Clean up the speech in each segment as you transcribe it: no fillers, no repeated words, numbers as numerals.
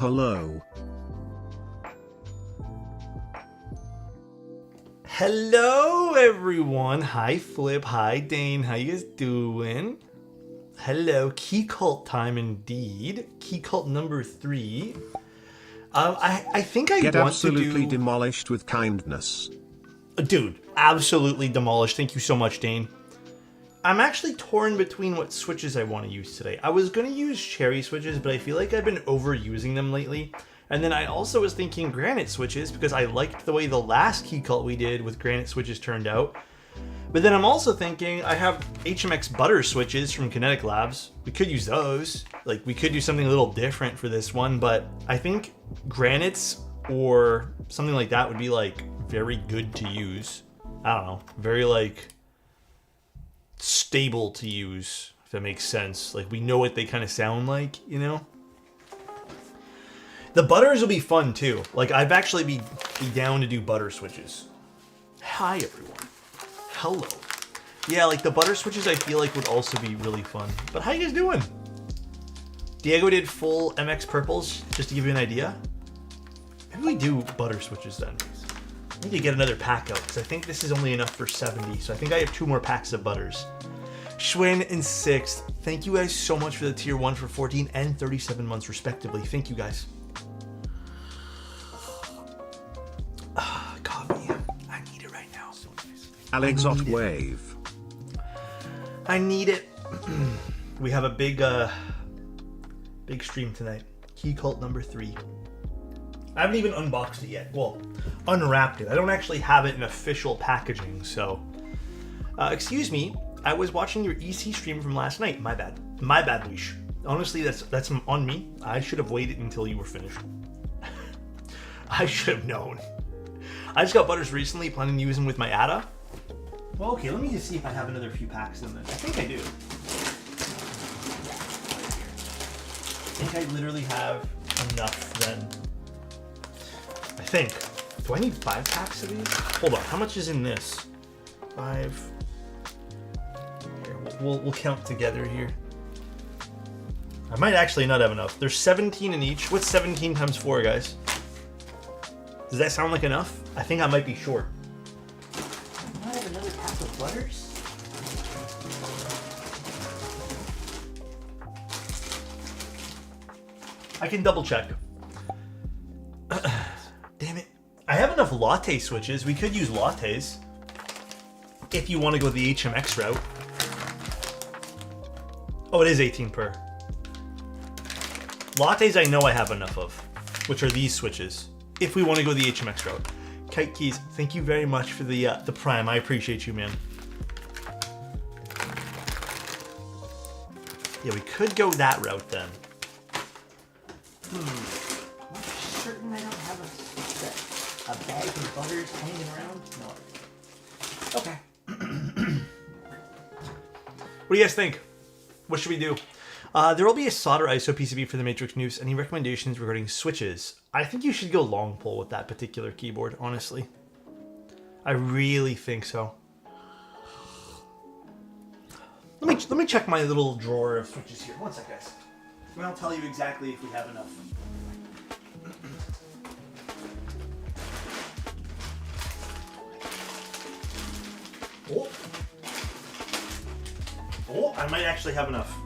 Hello. Hello, everyone. Hi, Flip. Hi, Dane. How you guys doing? Hello. Keycult time indeed. Keycult number 3. I think I Get want absolutely to do... demolished with kindness. Dude, absolutely demolished. Thank you so much, Dane. I'm actually torn between what switches I want to use today. I was going to use cherry switches, but I feel like I've been overusing them lately. And then I also was thinking granite switches because I liked the way the last Keycult we did with granite switches turned out. But then I'm also thinking I have HMX butter switches from Kinetic Labs. We could use those. Like, we could do something a little different for this one, but I think granites or something like that would be like very good to use. I don't know. Very like stable to use, if that makes sense. Like, we know what they kind of sound like, you know? The butters will be fun too. Like, I've actually be down to do butter switches. Hi, everyone. Hello. Yeah, like the butter switches I feel like would also be really fun. But how you guys doing? Diego did full MX purples, just to give you an idea. Maybe we do butter switches then. I need to get another pack out, because I think this is only enough for 70. So I think I have 2 more packs of butters. Schwinn in 6th. Thank you guys so much for the tier 1 for 14 and 37 months respectively. Thank you guys. Coffee. I need it right now. So nice. Alexotos wave. I need it. We have a big stream tonight. Keycult number 3. I haven't even unboxed it yet. Well, unwrapped it. I don't actually have it in official packaging, so... excuse me, I was watching your EC stream from last night. My bad. My bad, Leash. Honestly, that's on me. I should have waited until you were finished. I should have known. I just got butters recently, planning to use them with my ADA. Well, okay, let me just see if I have another few packs in this. I think I do. I think I literally have enough then. I think. Do I need 5 packs of these? Hold on, how much is in this? 5. Here, we'll count together here. I might actually not have enough. There's 17 in each. What's 17 times 4, guys? Does that sound like enough? I think I might be short. Do I have another pack of butters? I can double check. Damn it. I have enough latte switches. We could use lattes. If you want to go the HMX route. Oh, it is 18 per. Lattes I know I have enough of. Which are these switches. If we want to go the HMX route. Kite Keys, thank you very much for the Prime. I appreciate you, man. Yeah, we could go that route then. Am I certain I don't have a bag of butters hanging around? No. Okay. What do you guys think? What should we do? There will be a solder ISO PCB for the Matrix News. Any recommendations regarding switches? I think you should go long pull with that particular keyboard, honestly. I really think so. Let me check my little drawer of switches here. One sec, guys. And I'll tell you exactly if we have enough. Oh, I might actually have enough.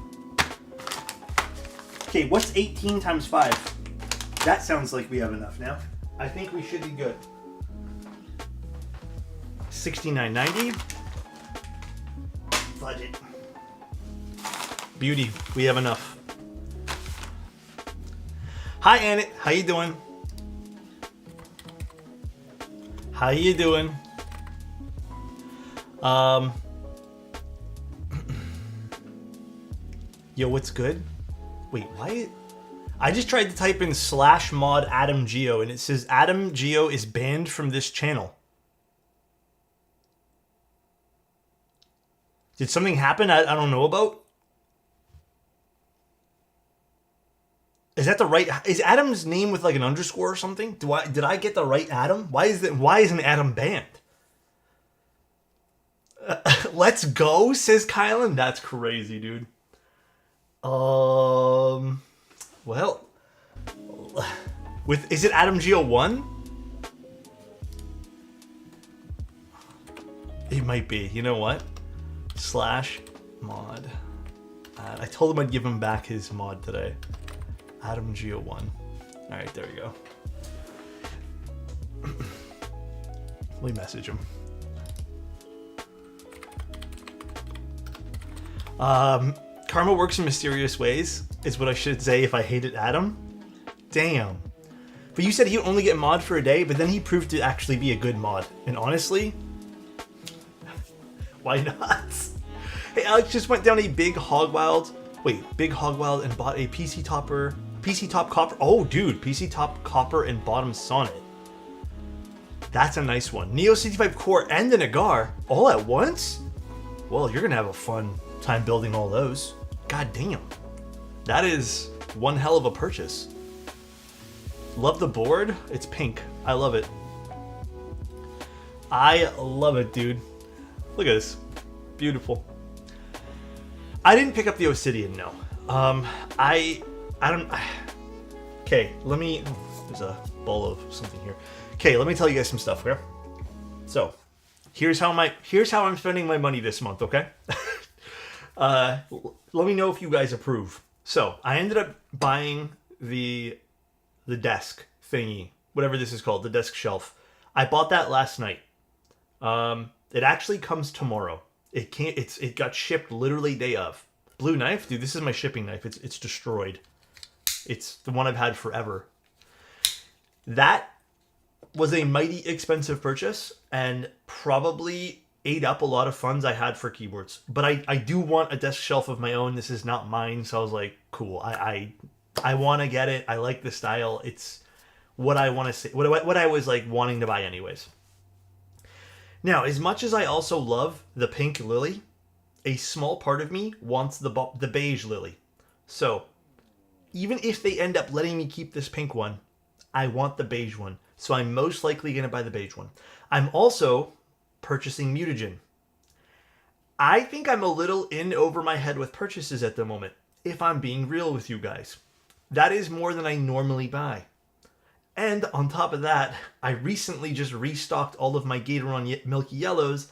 Okay, what's 18 times 5? That sounds like we have enough now. I think we should be good. 69.90. Budget. Beauty. We have enough. Hi, Annette. How you doing? How you doing? Yo, what's good? Wait, why? I just tried to type in /mod Adam Geo and it says Adam Geo is banned from this channel. Did something happen I don't know about? Is that the right? Is Adam's name with like an underscore or something? Did I get the right Adam? Why isn't Adam banned? Let's go, says Kylan. That's crazy, dude. Well, is it Adam Geo1? It might be. You know what? /mod. I told him I'd give him back his mod today. Adam Geo1. All right, there we go. Let me message him. Karma works in mysterious ways, is what I should say if I hated Adam. Damn. But you said he would only get mod for a day, but then he proved to actually be a good mod. And honestly, why not? Hey, Alex just went down a big hog wild. Wait, big hog wild and bought a PC top copper. Oh, dude, PC top copper and bottom sonnet. That's a nice one. Neo 65 core and an agar all at once? Well, you're gonna have a fun time building all those. God damn. That is one hell of a purchase. Love the board. It's pink. I love it. I love it, dude. Look at this. Beautiful. I didn't pick up the obsidian, no. I don't... Okay, let me... There's a bowl of something here. Okay, let me tell you guys some stuff, okay? So, here's how I'm spending my money this month, okay? Let me know if you guys approve. So, I ended up buying the desk thingy, whatever this is called, the desk shelf. I bought that last night. It actually comes tomorrow. It got shipped literally day of. Blue knife, dude. This is my shipping knife. It's destroyed. It's the one I've had forever. That was a mighty expensive purchase and probably ate up a lot of funds I had for keyboards. But I do want a desk shelf of my own. This is not mine, so I was like, cool. I want to get it. I like the style. It's what I want to say. What I was like wanting to buy anyways. Now, as much as I also love the pink lily, a small part of me wants the beige lily. So, even if they end up letting me keep this pink one, I want the beige one. So I'm most likely going to buy the beige one. I'm also purchasing mutagen. I think I'm a little in over my head with purchases at the moment, if I'm being real with you guys. That is more than I normally buy. And on top of that, I recently just restocked all of my Gatoron Milky Yellows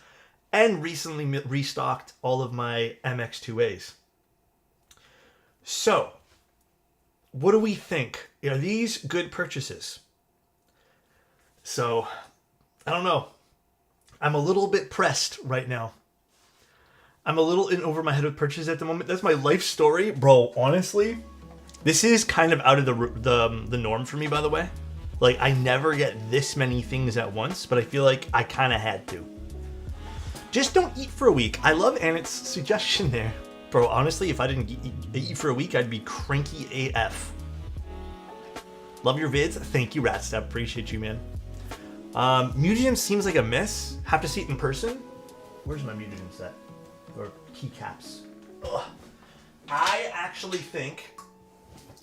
and recently restocked all of my MX2As. So, what do we think? Are these good purchases? So, I don't know. I'm a little bit pressed right now. I'm a little in over my head with purchases at the moment. That's my life story. Bro, honestly, this is kind of out of the norm for me, by the way. Like, I never get this many things at once, but I feel like I kind of had to. Just don't eat for a week. I love Annette's suggestion there. Bro, honestly, if I didn't eat for a week, I'd be cranky AF. Love your vids. Thank you, Ratstep. Appreciate you, man. Mutagen seems like a miss. Have to see it in person. Where's my mutagen set? Or keycaps. Ugh. I actually think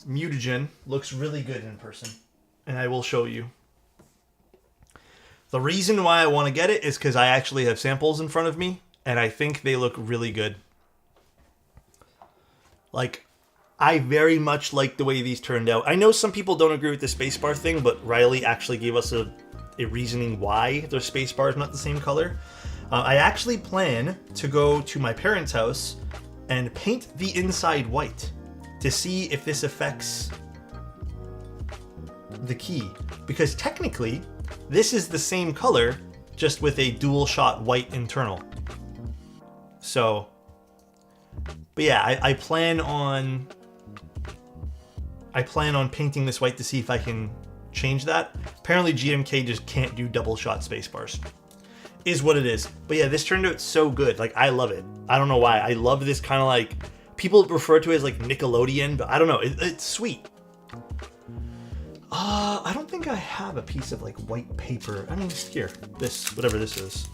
mutagen looks really good in person. And I will show you. The reason why I want to get it is because I actually have samples in front of me. And I think they look really good. Like, I very much like the way these turned out. I know some people don't agree with the spacebar thing, but Riley actually gave us a reasoning why the spacebar is not the same color. I actually plan to go to my parents' house and paint the inside white to see if this affects the key. Because technically, this is the same color, just with a dual shot white internal. So, but yeah, I plan on painting this white to see if I can change that. Apparently GMK just can't do double shot space-bars. Is what it is. But yeah, this turned out so good. Like, I love it. I don't know why. I love this kind of like, people refer to it as like Nickelodeon, but I don't know. It's sweet. I don't think I have a piece of like white paper. I mean, here, this, whatever this is.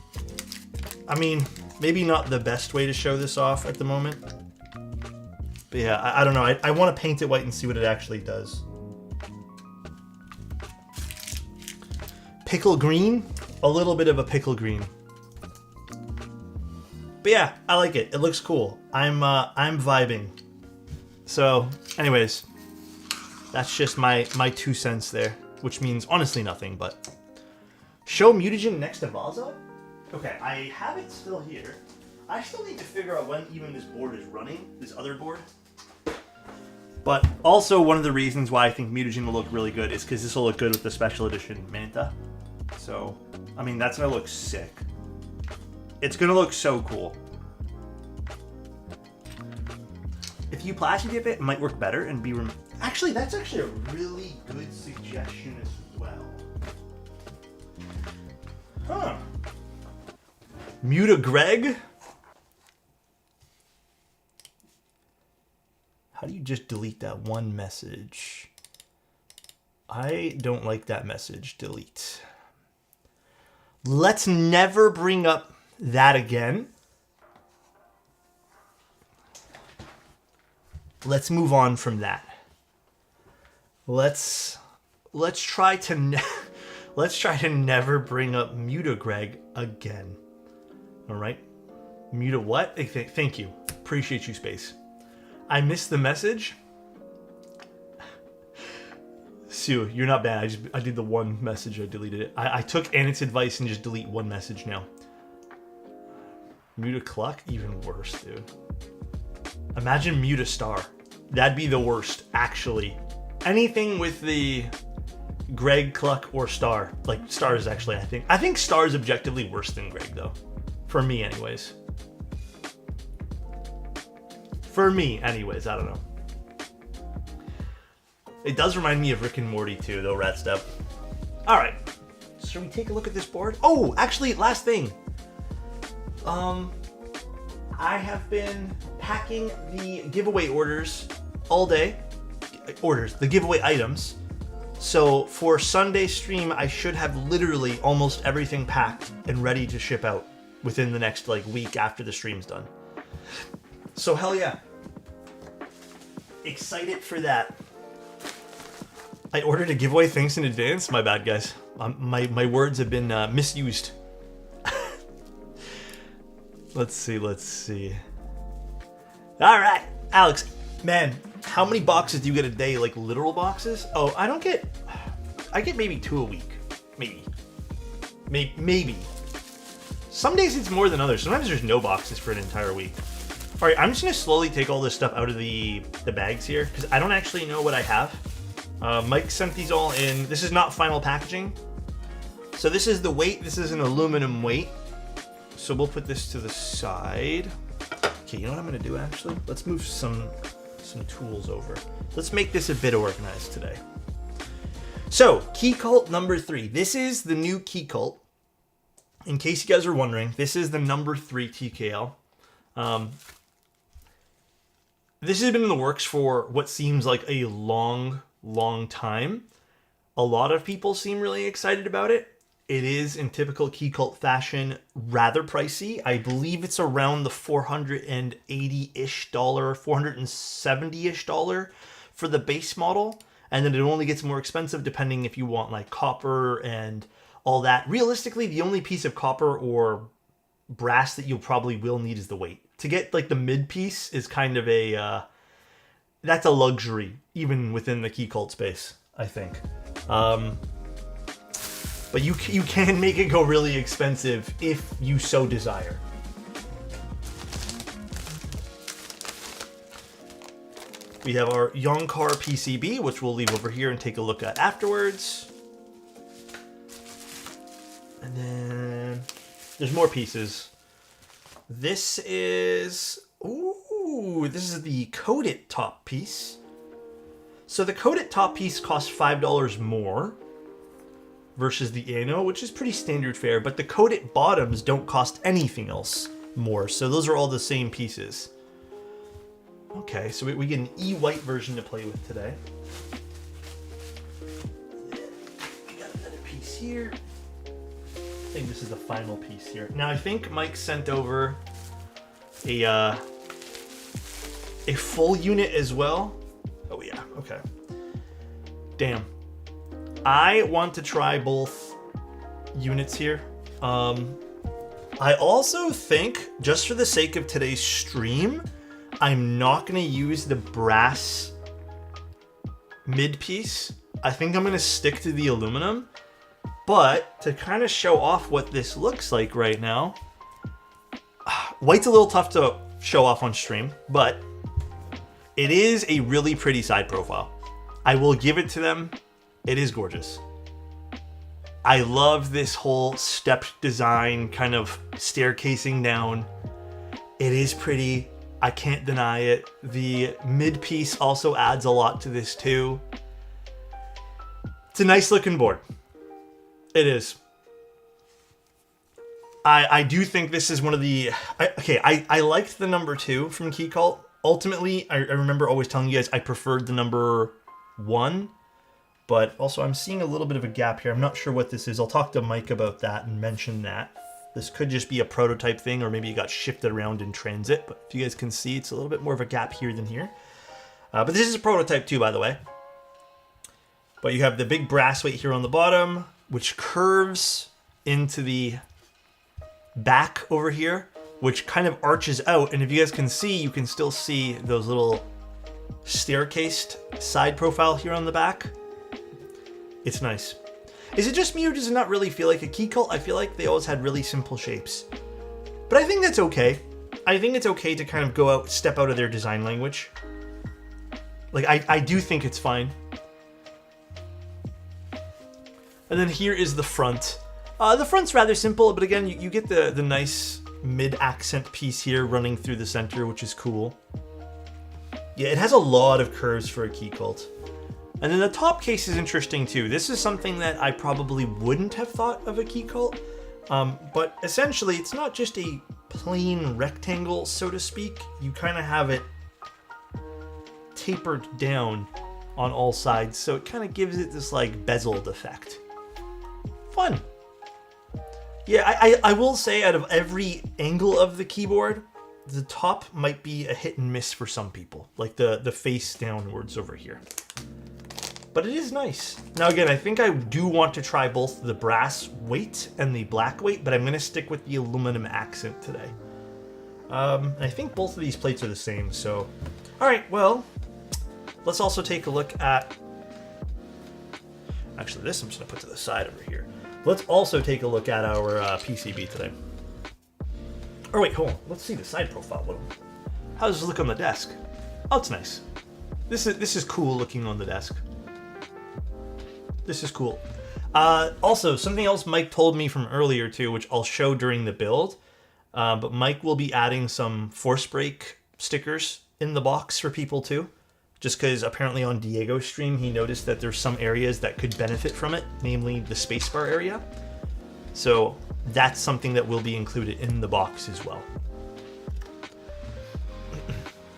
I mean, maybe not the best way to show this off at the moment. But yeah, I don't know. I want to paint it white and see what it actually does. Pickle green? A little bit of a pickle green. But yeah, I like it. It looks cool. I'm vibing. So, anyways. That's just my 2 cents there, which means honestly nothing, but... Show mutagen next to Vaza? Okay, I have it still here. I still need to figure out when even this board is running, this other board. But also one of the reasons why I think mutagen will look really good is because this will look good with the special edition Manta. So, I mean, that's gonna look sick. It's gonna look so cool. If you plastic dip it, it might work better and be... Actually, that's actually a really good suggestion as well. Huh. Mutagreg? How do you just delete that one message? I don't like that message. Delete. Let's never bring up that again. Let's move on from that. Let's try to let's try to never bring up Mutagreg again. All right. Muta what? Thank you. Appreciate you, Space. I missed the message. Sue, you're not bad. I did the one message. I deleted it. I took Annette's advice and just delete one message now. Muta Cluck? Even worse, dude. Imagine Muta Star. That'd be the worst, actually. Anything with the Greg, Cluck, or Star. Like, Star is actually, I think Star is objectively worse than Greg, though. For me, anyways. For me, anyways. I don't know. It does remind me of Rick and Morty, too, though, Rat Step. Alright. Should we take a look at this board? Oh, actually, last thing. I have been packing the giveaway orders all day. The giveaway items. So for Sunday stream, I should have literally almost everything packed and ready to ship out within the next week after the stream's done. So hell yeah. Excited for that. I ordered a giveaway thanks in advance. My bad, guys. My words have been misused. Let's see. All right, Alex, man, how many boxes do you get a day? Like literal boxes? Oh, I get maybe 2 a week. Maybe. Some days it's more than others. Sometimes there's no boxes for an entire week. All right, I'm just gonna slowly take all this stuff out of the bags here because I don't actually know what I have. Mike sent these all in. This is not final packaging. So this is the weight. This is an aluminum weight. So we'll put this to the side. Okay, you know what I'm gonna do actually? Let's move some tools over. Let's make this a bit organized today. So, Keycult number 3. This is the new Keycult. In case you guys are wondering, this is the number 3 TKL. This has been in the works for what seems like a long time. A lot of people seem really excited about it. It is, in typical Keycult fashion, rather pricey. I believe it's around the $480-ish, $470-ish for the base model. And then it only gets more expensive depending if you want like copper and all that. Realistically, the only piece of copper or brass that you'll probably will need is the weight. To get like the mid piece is kind of a, that's a luxury, even within the Keycult space, I think. But you can make it go really expensive if you so desire. We have our Yonkar PCB, which we'll leave over here and take a look at afterwards. And then there's more pieces. This is the coated top piece. So the coated top piece costs $5 more versus the Ano, which is pretty standard fare, but the coated bottoms don't cost anything else more. So those are all the same pieces. Okay, so we get an E-white version to play with today. We got another piece here. I think this is the final piece here. Now I think Mike sent over a full unit as well. Oh yeah, okay. Damn. I want to try both units here. I also think, just for the sake of today's stream, I'm not going to use the brass mid piece, I think I'm gonna stick to the aluminum, but to kind of show off what this looks like right now, white's a little tough to show off on stream, but it is a really pretty side profile. I will give it to them. It is gorgeous. I love this whole stepped design, kind of staircasing down. It is pretty. I can't deny it. The mid piece also adds a lot to this too. It's a nice looking board. It is. I do think this is one of the... I liked the number 2 from Keycult. Ultimately, I remember always telling you guys I preferred the number 1. But also, I'm seeing a little bit of a gap here. I'm not sure what this is. I'll talk to Mike about that and mention that. This could just be a prototype thing, or maybe it got shifted around in transit. But if you guys can see, it's a little bit more of a gap here than here. But this is a prototype too, by the way. But you have the big brass weight here on the bottom, which curves into the back over here, which kind of arches out. And if you guys can see, you can still see those little staircased side profile here on the back. It's nice. Is it just me, or does it not really feel like a Keycult? I feel like they always had really simple shapes. But I think that's okay. I think it's okay to kind of go out, step out of their design language. Like, I do think it's fine. And then here is the front. The front's rather simple, but again, you get the nice mid-accent piece here running through the center, which is cool. Yeah, it has a lot of curves for a Keycult. And then the top case is interesting too. This is something that I probably wouldn't have thought of a Keycult. But essentially, it's not just a plain rectangle, so to speak. You kind of have it tapered down on all sides, so it kind of gives it this like bezeled effect. Fun. Yeah, I will say, out of every angle of the keyboard, the top might be a hit and miss for some people, like the face downwards over here. But it is nice. Now again, I think I do want to try both the brass weight and the black weight, but I'm going to stick with the aluminum accent today. I think both of these plates are the same, so... Alright, well, let's also take a look at... Actually, this I'm just going to put to the side over here. Let's also take a look at our PCB today. Oh wait, hold on. Let's see the side profile. How does this look on the desk? Oh, it's nice. This is cool looking on the desk. This is cool. Also, something else Mike told me from earlier too, which I'll show during the build. But Mike will be adding some force brake stickers in the box for people too. Just because apparently on Diego's stream, he noticed that there's some areas that could benefit from it, namely the spacebar area. So that's something that will be included in the box as well.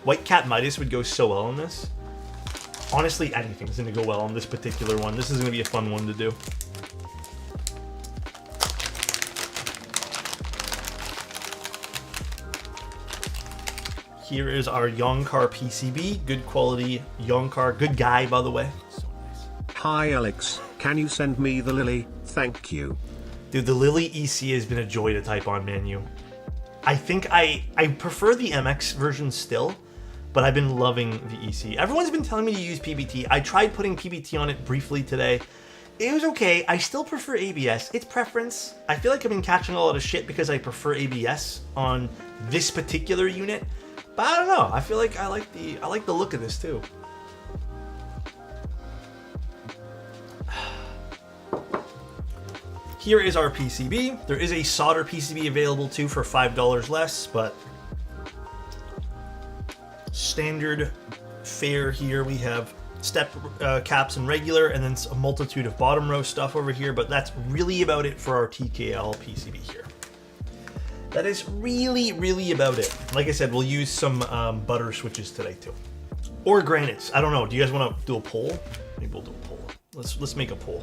White Cat Midas would go so well on this. Honestly, anything's going to go well on this particular one. This is going to be a fun one to do. Here is our Yonkar PCB. Good quality Yonkar. Good guy, by the way. So nice. Hi Alex, can you send me the Lily? Thank you. Dude, the Lily EC has been a joy to type on, man. I think I prefer the MX version still, but I've been loving the EC. Everyone's been telling me to use PBT. I tried putting PBT on it briefly today. It was okay. I still prefer ABS. It's preference. I feel like I've been catching a lot of shit because I prefer ABS on this particular unit. But I don't know. I feel like I like the look of this too. Here is our PCB. There is a solder PCB available too for $5 less, but standard fare here. We have step caps and regular, and then a multitude of bottom row stuff over here, but that's really about it for our TKL PCB here. That is really, really about it. Like I said, we'll use some butter switches today too. Or granites. I don't know. Do you guys want to do a poll? Maybe we'll do a poll. Let's make a poll.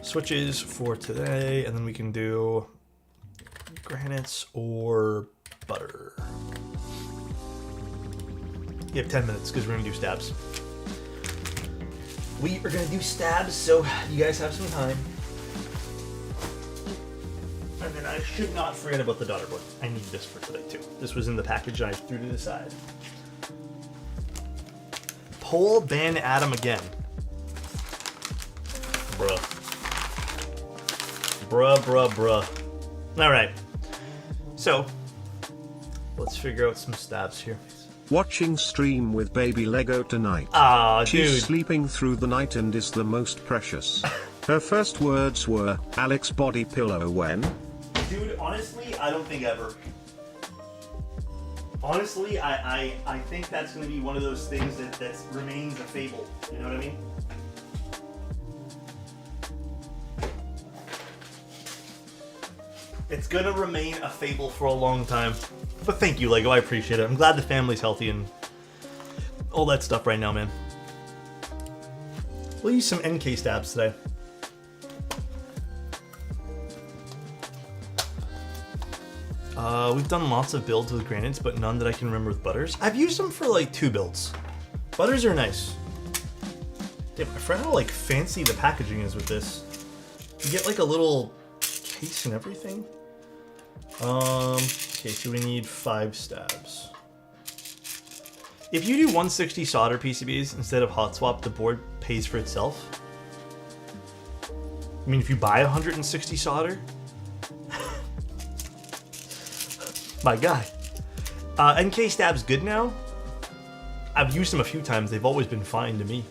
Switches for today, and then we can do granites or butter. You have 10 minutes because we're going to do stabs. We are going to do stabs, so you guys have some time. And then I should not forget about the daughter board. I need this for today too. This was in the package and I threw to the side. Pole ban Adam again. Bruh. Bruh. Alright. So, let's figure out some stabs here. Watching stream with baby Lego tonight. Ah, She's dude. sleeping through the night and is the most precious. Her first words were, Alex body pillow when? Dude, honestly, I don't think ever. Honestly, I think that's going to be one of those things that remains a fable. You know what I mean? It's going to remain a fable for a long time. But thank you, Lego. I appreciate it. I'm glad the family's healthy and all that stuff right now, man. We'll use some NK stabs today. We've done lots of builds with granites, but none that I can remember with butters. I've used them for like 2 builds. Butters are nice. Damn, I forgot how like fancy the packaging is with this. You get like a little case and everything. Okay, so we need 5 stabs. If you do 160 solder PCBs instead of hot swap, the board pays for itself. I mean, if you buy 160 solder, my guy. NK stab's good now. I've used them a few times. They've always been fine to me.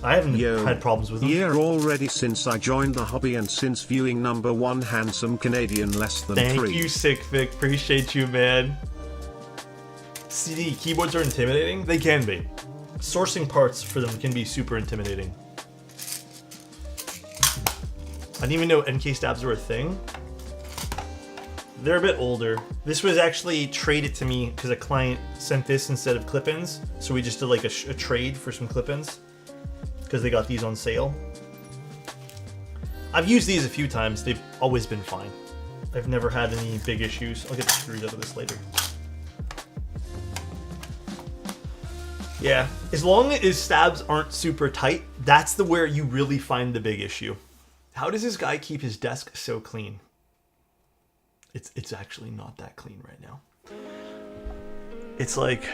I haven't had problems with them. Yeah, already since I joined the hobby and since viewing #1 handsome Canadian less than 3. Thank you, Sick Vic. Appreciate you, man. CD keyboards are intimidating. They can be. Sourcing parts for them can be super intimidating. I didn't even know NK stabs were a thing. They're a bit older. This was actually traded to me because a client sent this instead of clip-ins. So we just did like a trade for some clip-ins because they got these on sale. I've used these a few times. They've always been fine. I've never had any big issues. I'll get the screws out of this later. Yeah, as long as stabs aren't super tight, that's where you really find the big issue. How does this guy keep his desk so clean? It's actually not that clean right now. It's like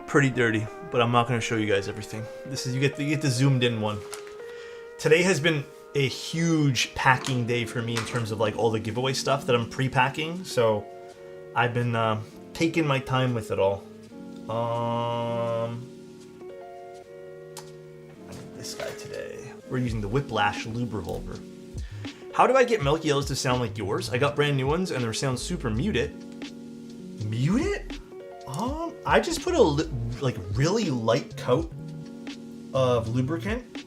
pretty dirty, but I'm not going to show you guys everything. This is you get the zoomed in one. Today has been a huge packing day for me in terms of like all the giveaway stuff that I'm pre-packing. So I've been taking my time with it all. This guy today. We're using the Whiplash Lube Revolver. How do I get milk yellows to sound like yours? I got brand new ones and they sound super muted. Muted? I just put a really light coat of lubricant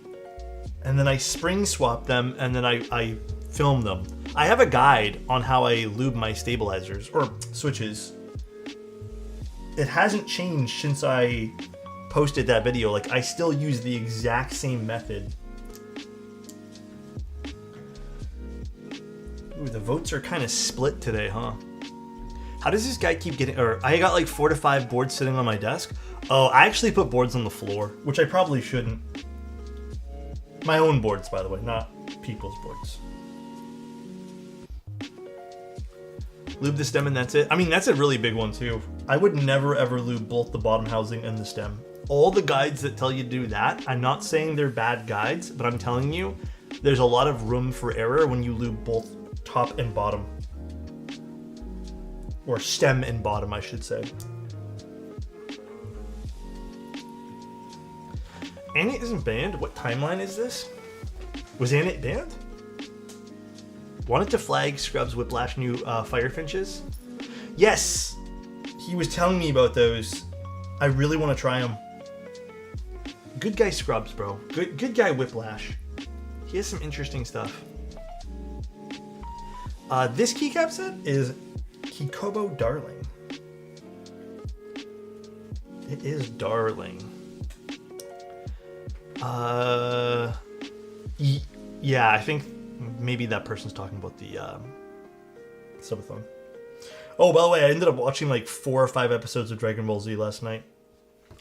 and then I spring swap them and then I film them. I have a guide on how I lube my stabilizers or switches. It hasn't changed since I posted that video. Like I still use the exact same method. Ooh, the votes are kind of split today, huh? How does this guy keep getting... Or I got like 4 to 5 boards sitting on my desk. Oh, I actually put boards on the floor, which I probably shouldn't. My own boards, by the way, not people's boards. Lube the stem and that's it. I mean, that's a really big one too. I would never ever lube both the bottom housing and the stem. All the guides that tell you to do that, I'm not saying they're bad guides, but I'm telling you, there's a lot of room for error when you lube both top and bottom. Or stem and bottom, I should say. Anit isn't banned? What timeline is this? Was Anit banned? Wanted to flag Scrubs Whiplash new Firefinches? Yes! He was telling me about those. I really want to try them. Good guy Scrubs, bro. Good guy Whiplash. He has some interesting stuff. This keycap set is Kikobo Darling. It is darling. Yeah, I think maybe that person's talking about the subathon. Oh, by the way, I ended up watching like 4 or 5 episodes of Dragon Ball Z last night.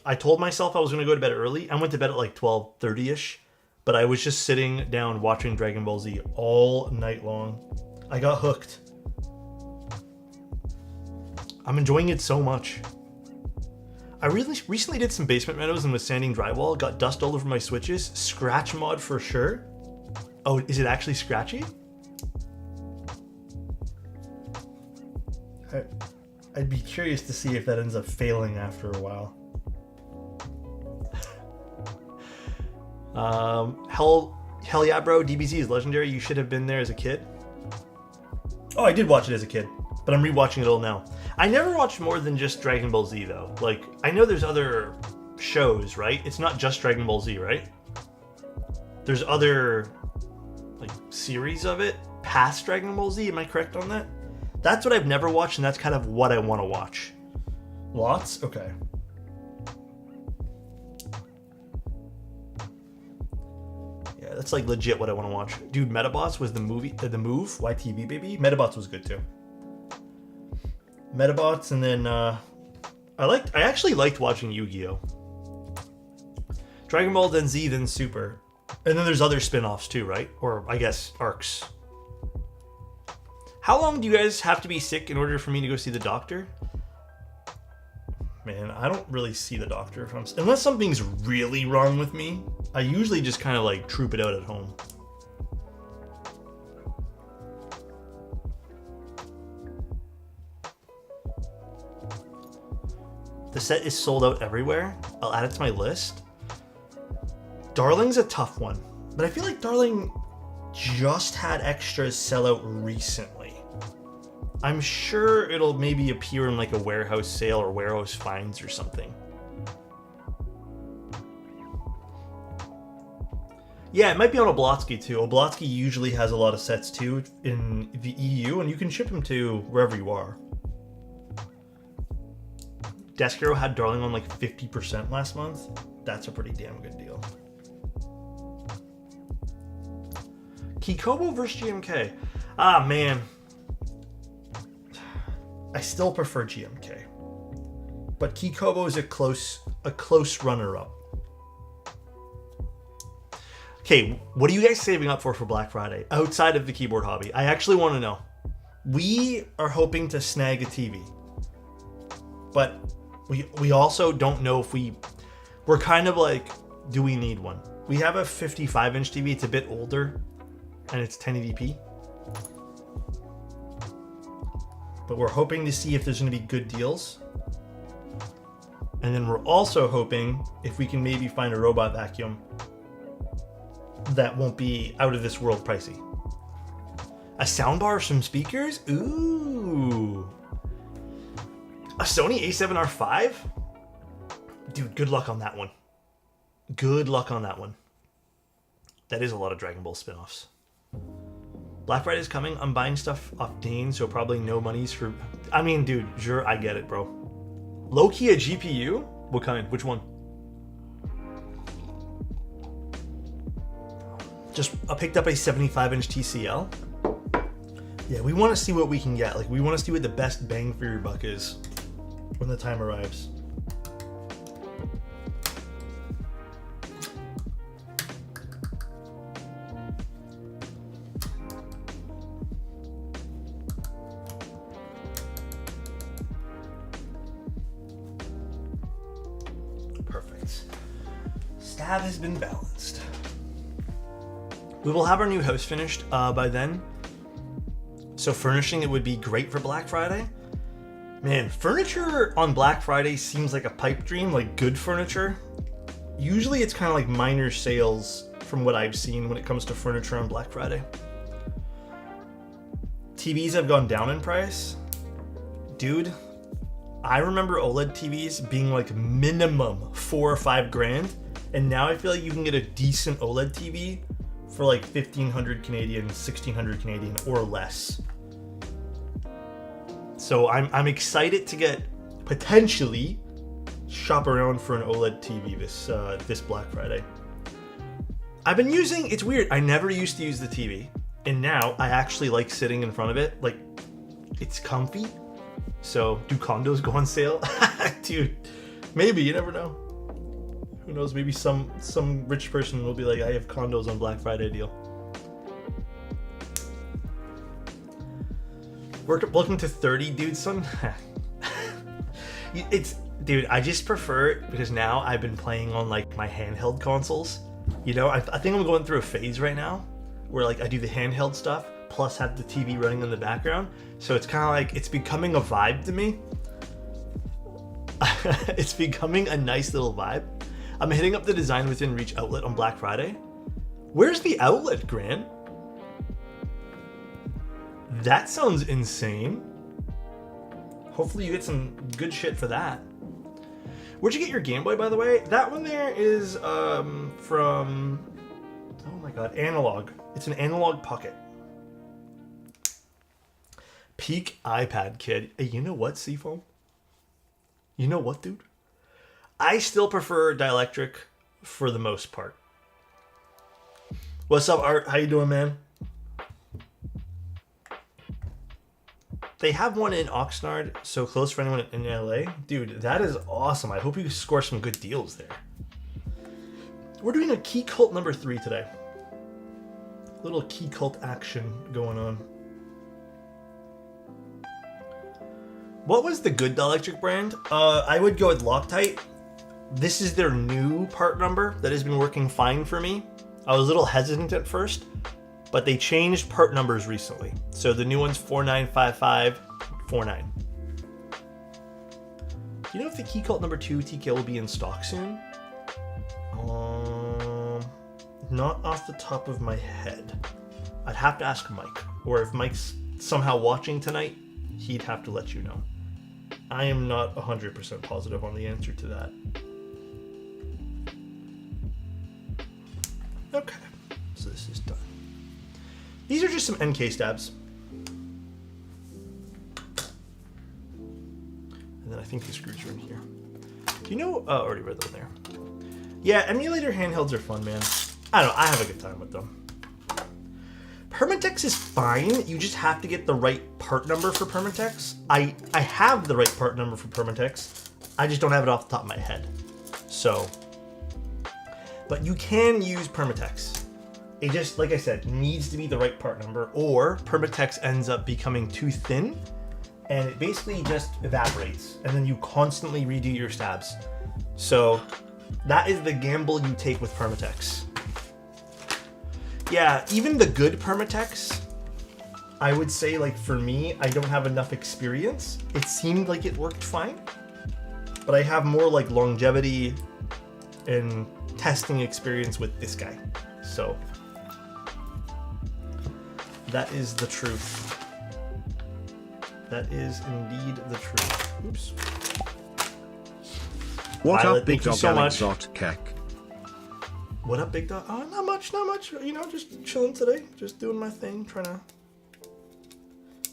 I told myself I was going to go to bed early. I went to bed at like 12:30ish, but I was just sitting down watching Dragon Ball Z all night long. I got hooked. I'm enjoying it so much. I really recently did some basement meadows and was sanding drywall. Got dust all over my switches. Scratch mod for sure. Oh, is it actually scratchy? I'd be curious to see if that ends up failing after a while. Hell yeah, bro. DBZ is legendary. You should have been there as a kid. Oh, I did watch it as a kid, but I'm rewatching it all now. I never watched more than just Dragon Ball Z though. Like, I know there's other shows, right? It's not just Dragon Ball Z, right? There's other like series of it past Dragon Ball Z. Am I correct on that? That's what I've never watched, and that's kind of what I want to watch. Lots? Okay. Yeah, that's like legit what I want to watch. Dude, Metabots was the movie, the move, YTV baby. Metabots was good too. Metabots, and then I actually liked watching Yu-Gi-Oh! Dragon Ball, then Z, then Super. And then there's other spin-offs too, right? Or I guess arcs. How long do you guys have to be sick in order for me to go see the doctor? Man, I don't really see the doctor unless something's really wrong with me. I usually just kind of like troop it out at home. The set is sold out everywhere. I'll add it to my list. Darling's a tough one, but I feel like Darling just had extras sell out recently. I'm sure it'll maybe appear in like a warehouse sale or warehouse finds or something. Yeah, it might be on Oblotsky too. Oblotsky usually has a lot of sets too in the EU, and you can ship them to wherever you are. Desk Hero had Darling on like 50% last month. That's a pretty damn good deal. Kikobo versus GMK. Ah, man. I still prefer GMK. But Kikobo is a close runner-up. Okay, what are you guys saving up for Black Friday? Outside of the keyboard hobby. I actually want to know. We are hoping to snag a TV. But we also don't know if we're kind of like, do we need one? We have a 55-inch TV. It's a bit older. And it's 1080p. But we're hoping to see if there's going to be good deals. And then we're also hoping if we can maybe find a robot vacuum that won't be out of this world pricey. A soundbar or some speakers? Ooh. A Sony a7R5? Dude, good luck on that one. Good luck on that one. That is a lot of Dragon Ball spin-offs. Black Friday's coming. I'm buying stuff off Dane, so probably no monies for... I mean, dude, sure, I get it, bro. Low-key a GPU? What kind? Which one? I picked up a 75-inch TCL. Yeah, we want to see what we can get. Like, we want to see what the best bang for your buck is when the time arrives. Perfect. Stab has been balanced. We will have our new house finished by then. So furnishing it would be great for Black Friday. Man, furniture on Black Friday seems like a pipe dream, like good furniture. Usually it's kind of like minor sales from what I've seen when it comes to furniture on Black Friday. TVs have gone down in price. Dude, I remember OLED TVs being like minimum $4,000 or $5,000. And now I feel like you can get a decent OLED TV for like 1,500 Canadian, 1,600 Canadian or less. So I'm excited to get potentially shop around for an OLED TV this Black Friday. I've been using, it's weird, I never used to use the TV, and now I actually like sitting in front of it. Like, it's comfy. So do condos go on sale? Dude, maybe, you never know. Who knows, maybe some rich person will be like, I have condos on Black Friday deal. Welcome to 30, dude, son. Dude, I just prefer it because now I've been playing on like my handheld consoles. You know, I think I'm going through a phase right now where like I do the handheld stuff plus have the TV running in the background. So it's kind of like, it's becoming a vibe to me. It's becoming a nice little vibe. I'm hitting up the Design Within Reach outlet on Black Friday. Where's the outlet, Grant? That sounds insane. Hopefully you get some good shit for that. Where'd you get your Game Boy, by the way? That one there is from, oh my god, Analog. It's an Analog Pocket. Peak iPad, kid. Hey, you know what, Seafoam? You know what, dude? I still prefer dielectric for the most part. What's up, Art? How you doing, man? They have one in Oxnard, so close for anyone in LA. Dude, that is awesome. I hope you score some good deals there. We're doing a Keycult number 3 today. Little Keycult action going on. What was the good dielectric brand? I would go with Loctite. This is their new part number that has been working fine for me. I was a little hesitant at first, but they changed part numbers recently. So the new one's 495549. Do you know if the Keycult number 2 TK will be in stock soon? Not off the top of my head. I'd have to ask Mike. Or if Mike's somehow watching tonight, he'd have to let you know. I am not 100% positive on the answer to that. Okay, so this is done. These are just some NK stabs. And then I think the screws are in here. Do you know, already read them there. Yeah, emulator handhelds are fun, man. I don't know, I have a good time with them. Permatex is fine, you just have to get the right part number for Permatex. I have the right part number for Permatex, I just don't have it off the top of my head. So, but you can use Permatex. It just, like I said, needs to be the right part number, or Permatex ends up becoming too thin, and it basically just evaporates, and then you constantly redo your stabs. So, that is the gamble you take with Permatex. Yeah, even the good Permatex, I would say, like, for me, I don't have enough experience. It seemed like it worked fine, but I have more, like, longevity and testing experience with this guy. So, that is the truth. That is indeed the truth. Oops. What Violet, up, big thank you dog so much. alexotos? What up, big dog? Oh, not much, not much. You know, just chilling today. Just doing my thing, trying to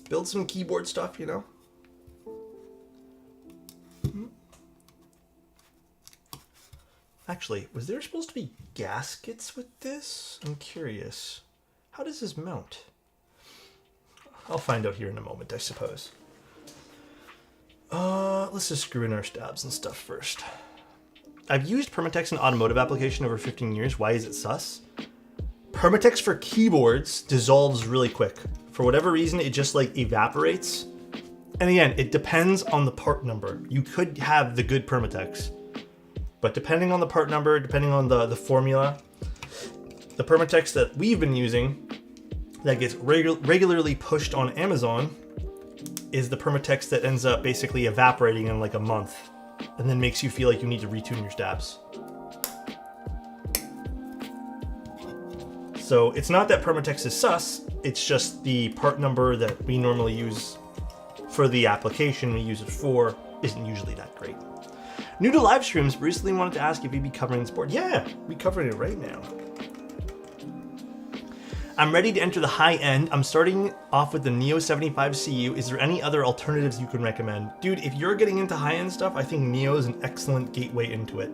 build some keyboard stuff, you know. Actually, was there supposed to be gaskets with this? I'm curious. How does this mount? I'll find out here in a moment, I suppose. Let's just screw in our stabs and stuff first. I've used Permatex in automotive application over 15 years. Why is it sus? Permatex for keyboards dissolves really quick. For whatever reason, it just like evaporates. And again, it depends on the part number. You could have the good Permatex, but depending on the part number, depending on the formula, the Permatex that we've been using that gets regularly pushed on Amazon is the Permatex that ends up basically evaporating in like a month and then makes you feel like you need to retune your stabs. So it's not that Permatex is sus, it's just the part number that we normally use for the application we use it for isn't usually that great. New to live streams, recently wanted to ask if you'd be covering this board. Yeah, we're covering it right now. I'm ready to enter the high end. I'm starting off with the Neo 75 CU. Is there any other alternatives you can recommend? Dude, if you're getting into high end stuff, I think Neo is an excellent gateway into it.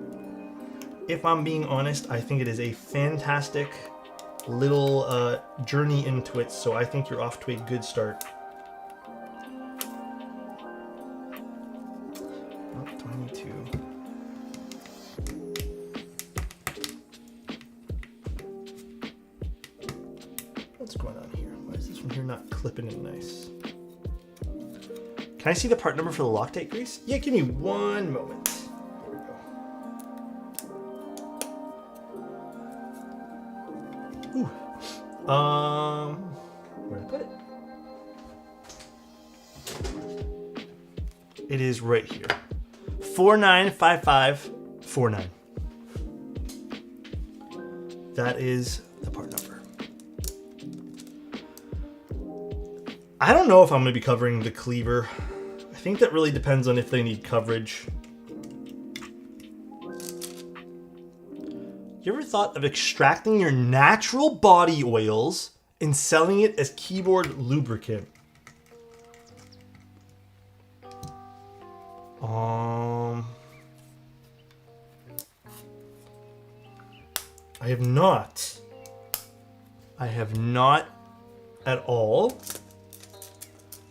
If I'm being honest, I think it is a fantastic little journey into it, so I think you're off to a good start. Oh, do I need to... What's going on here? Why is this one here not clipping in nice? Can I see the part number for the Loctite grease? Yeah, give me one moment. Where did I put it? It is right here. 495549. That is the part number. I don't know if I'm going to be covering the cleaver. I think that really depends on if they need coverage. You ever thought of extracting your natural body oils and selling it as keyboard lubricant? I have not. I have not at all.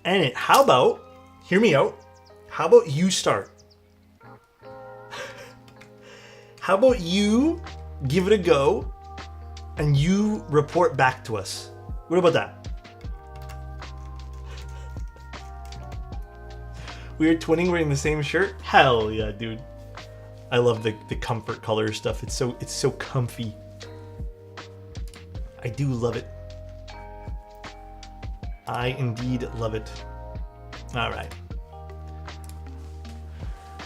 And how about, hear me out, how about you start? How about you give it a go and you report back to us? What about that? We are twinning wearing the same shirt? Hell yeah, dude. I love the comfort color stuff. It's so comfy. I do love it. I indeed love it. All right.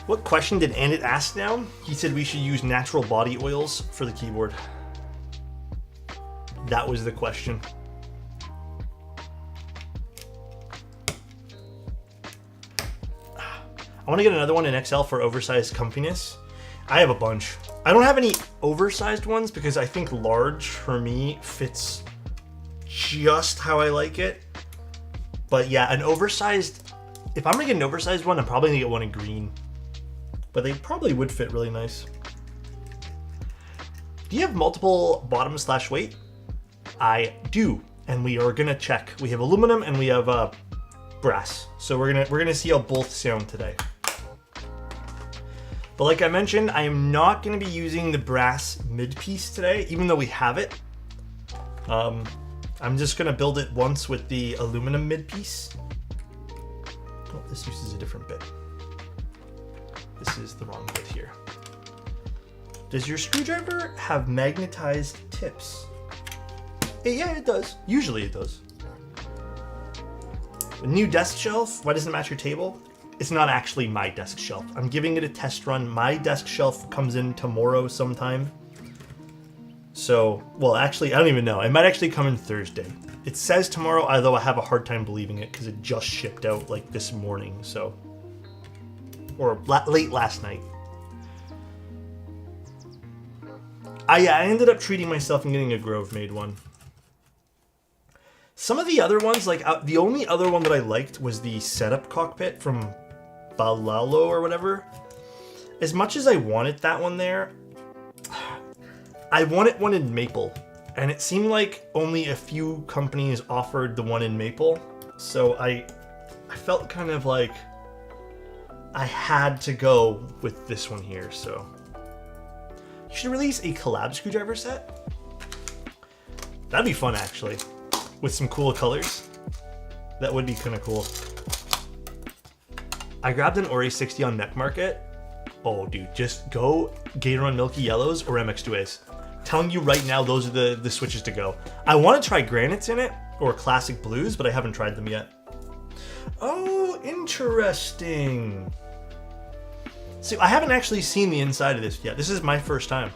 What question did Andit ask now? He said we should use natural body oils for the keyboard. That was the question. I want to get another one in XL for oversized comfiness. I have a bunch. I don't have any oversized ones because I think large for me fits just how I like it. But yeah, an oversized, if I'm gonna get an oversized one, I'm probably gonna get one in green. But they probably would fit really nice. Do you have multiple bottom/weight? I do, and we are gonna check. We have aluminum and we have brass. So we're gonna see how both sound today. But like I mentioned, I am not going to be using the brass mid piece today, even though we have it. I'm just going to build it once with the aluminum mid piece. Oh, this uses a different bit. This is the wrong bit here. Does your screwdriver have magnetized tips? Yeah, it does. Usually it does. A new desk shelf. Why doesn't it match your table? It's not actually my desk shelf. I'm giving it a test run. My desk shelf comes in tomorrow sometime. So, well, actually, I don't even know. It might actually come in Thursday. It says tomorrow, although I have a hard time believing it because it just shipped out like this morning, so. Or late last night. I ended up treating myself and getting a Grove made one. Some of the other ones, like the only other one that I liked was the setup cockpit from Balalo or whatever. As much as I wanted that one there, I wanted one in maple, and it seemed like only a few companies offered the one in maple. So I felt kind of like I had to go with this one here. So you should release a collab screwdriver set. That'd be fun, actually, with some cool colors. That would be kind of cool. I grabbed an Ori 60 on Neck Market. Oh, dude, just go Gateron Milky Yellows or MX2As. Telling you right now, those are the switches to go. I want to try granites in it or classic blues, but I haven't tried them yet. Oh, interesting. See, I haven't actually seen the inside of this yet. This is my first time.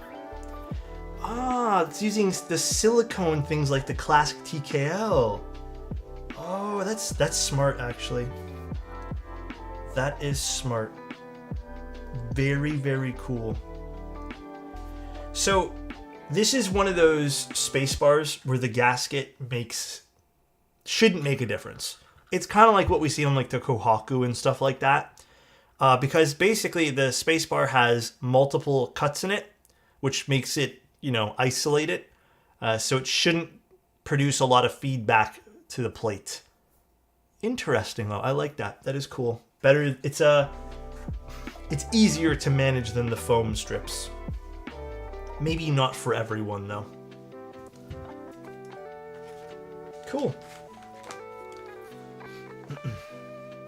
Ah, it's using the silicone things like the classic TKL. Oh, that's smart, actually. That is smart. Very, very cool. So, this is one of those space bars where the gasket shouldn't make a difference. It's kind of like what we see on like the Kohaku and stuff like that. Because basically the space bar has multiple cuts in it, which makes it, isolate it. So it shouldn't produce a lot of feedback to the plate. Interesting though. I like that. That is cool. Better. It's easier to manage than the foam strips. Maybe not for everyone though. Cool.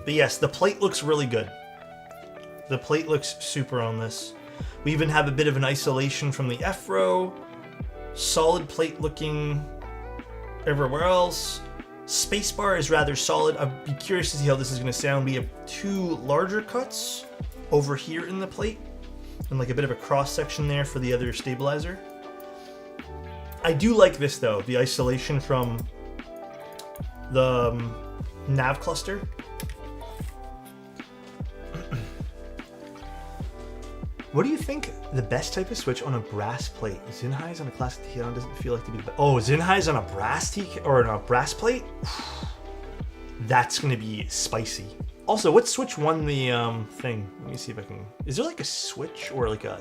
But yes, the plate looks really good. The plate looks super on this. We even have a bit of an isolation from the F-row. Solid plate looking. everywhere else. Spacebar is rather solid. I'd be curious to see how this is going to sound. We have 2 larger cuts over here in the plate and like a bit of a cross section there for the other stabilizer. I do like this though, the isolation from the nav cluster. What do you think the best type of switch on a brass plate? Zinhai's on a classic TK doesn't feel like to be the best. Oh, Zinhai's on a brass TK or on a brass plate? That's gonna be spicy. Also, what switch won the thing? Let me see if I can. Is there like a switch or like a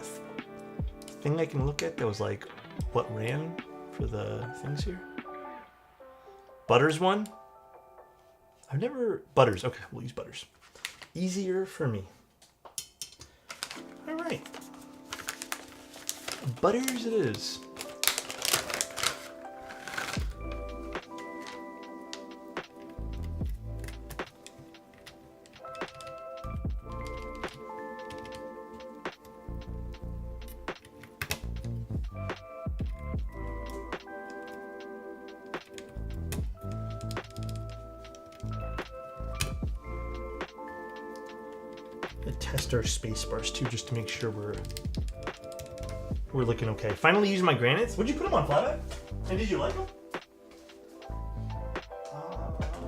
thing I can look at that was like what ran for the things here? Butters won? I've never. Butters. Okay, we'll use Butters. Easier for me. All right. Butters it is. Test our space bars too, just to make sure we're looking okay. Finally using my granites. Would you put them on flatbed? And did you like them?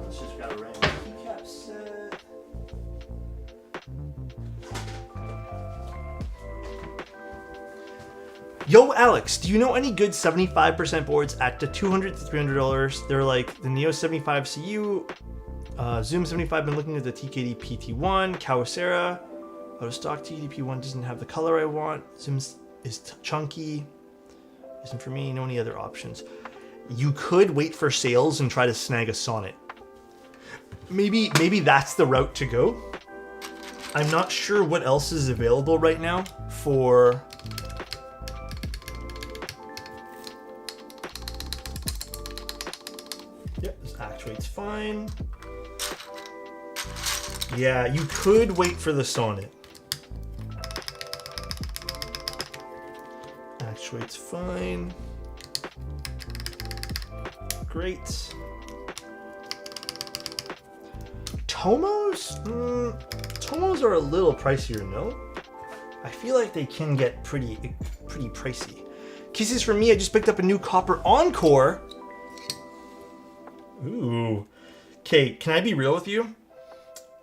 Let's just grab a random keycap set. Yo, Alex, do you know any good 75% boards at the $200 to $300? They're like the Neo 75 CU, Zoom 75. Been looking at the TKD PT1, Kawasera. Out of stock TDP1 doesn't have the color I want. Zoom is chunky. Isn't for me. No any other options. You could wait for sales and try to snag a Sonnet. Maybe that's the route to go. I'm not sure what else is available right now for. Yep, this actuates fine. Yeah, you could wait for the Sonnet. Actuates fine. Great. Tomos? Tomos are a little pricier, no? I feel like they can get pretty pricey. Kisses for me, I just picked up a new copper Encore. Ooh. Okay, can I be real with you?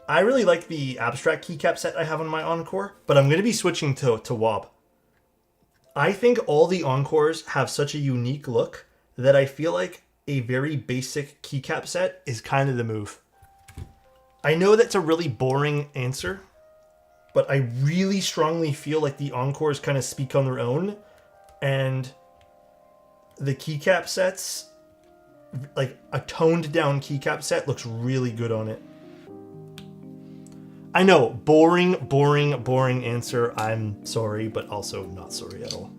I really like the abstract keycap set I have on my Encore, but I'm going to be switching to Wob. I think all the Encores have such a unique look that I feel like a very basic keycap set is kind of the move. I know that's a really boring answer, but I really strongly feel like the Encores kind of speak on their own, and the keycap sets, like a toned down keycap set, looks really good on it. I know, boring answer. I'm sorry, but also not sorry at all.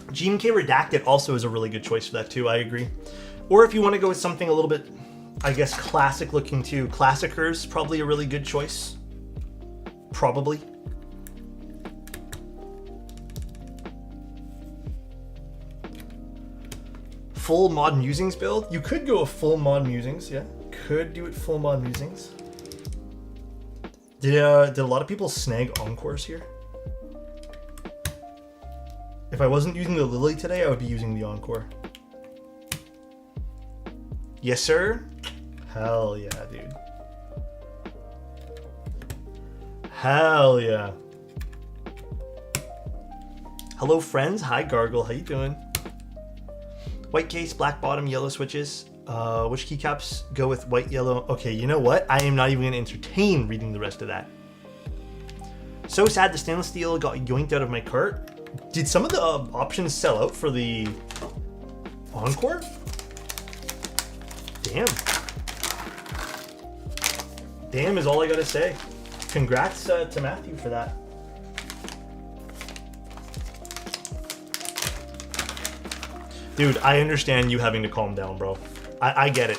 GMK Redacted also is a really good choice for that too, I agree. Or if you want to go with something a little bit, I guess, classic looking too, Classicers, probably a really good choice. Probably. Full Mod Musings build? You could go a full Mod Musings, yeah. Could do it full Mod Musings. Did a lot of people snag Encores here? If I wasn't using the Lily today, I would be using the Encore. Yes, sir? Hell yeah, dude. Hell yeah. Hello, friends. Hi, Gargle. How you doing? White case, black bottom, yellow switches. Which keycaps go with white, yellow? Okay, you know what? I am not even going to entertain reading the rest of that. So sad the stainless steel got yoinked out of my cart. Did some of the options sell out for the Encore? Damn. Damn is all I gotta say. Congrats to Matthew for that. Dude, I understand you having to calm down, bro. I get it.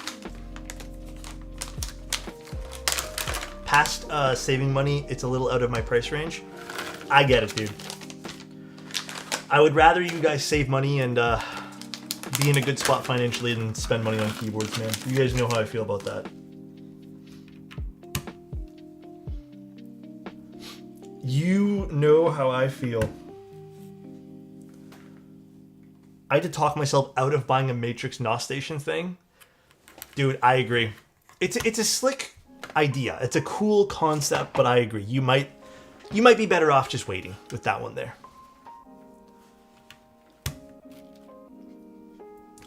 Past saving money, it's a little out of my price range. I get it, dude. I would rather you guys save money and be in a good spot financially than spend money on keyboards, man. You guys know how I feel about that. You know how I feel. I had to talk myself out of buying a Matrix NOS station thing. Dude, I agree. It's a slick idea. It's a cool concept, but I agree. You might be better off just waiting with that one there.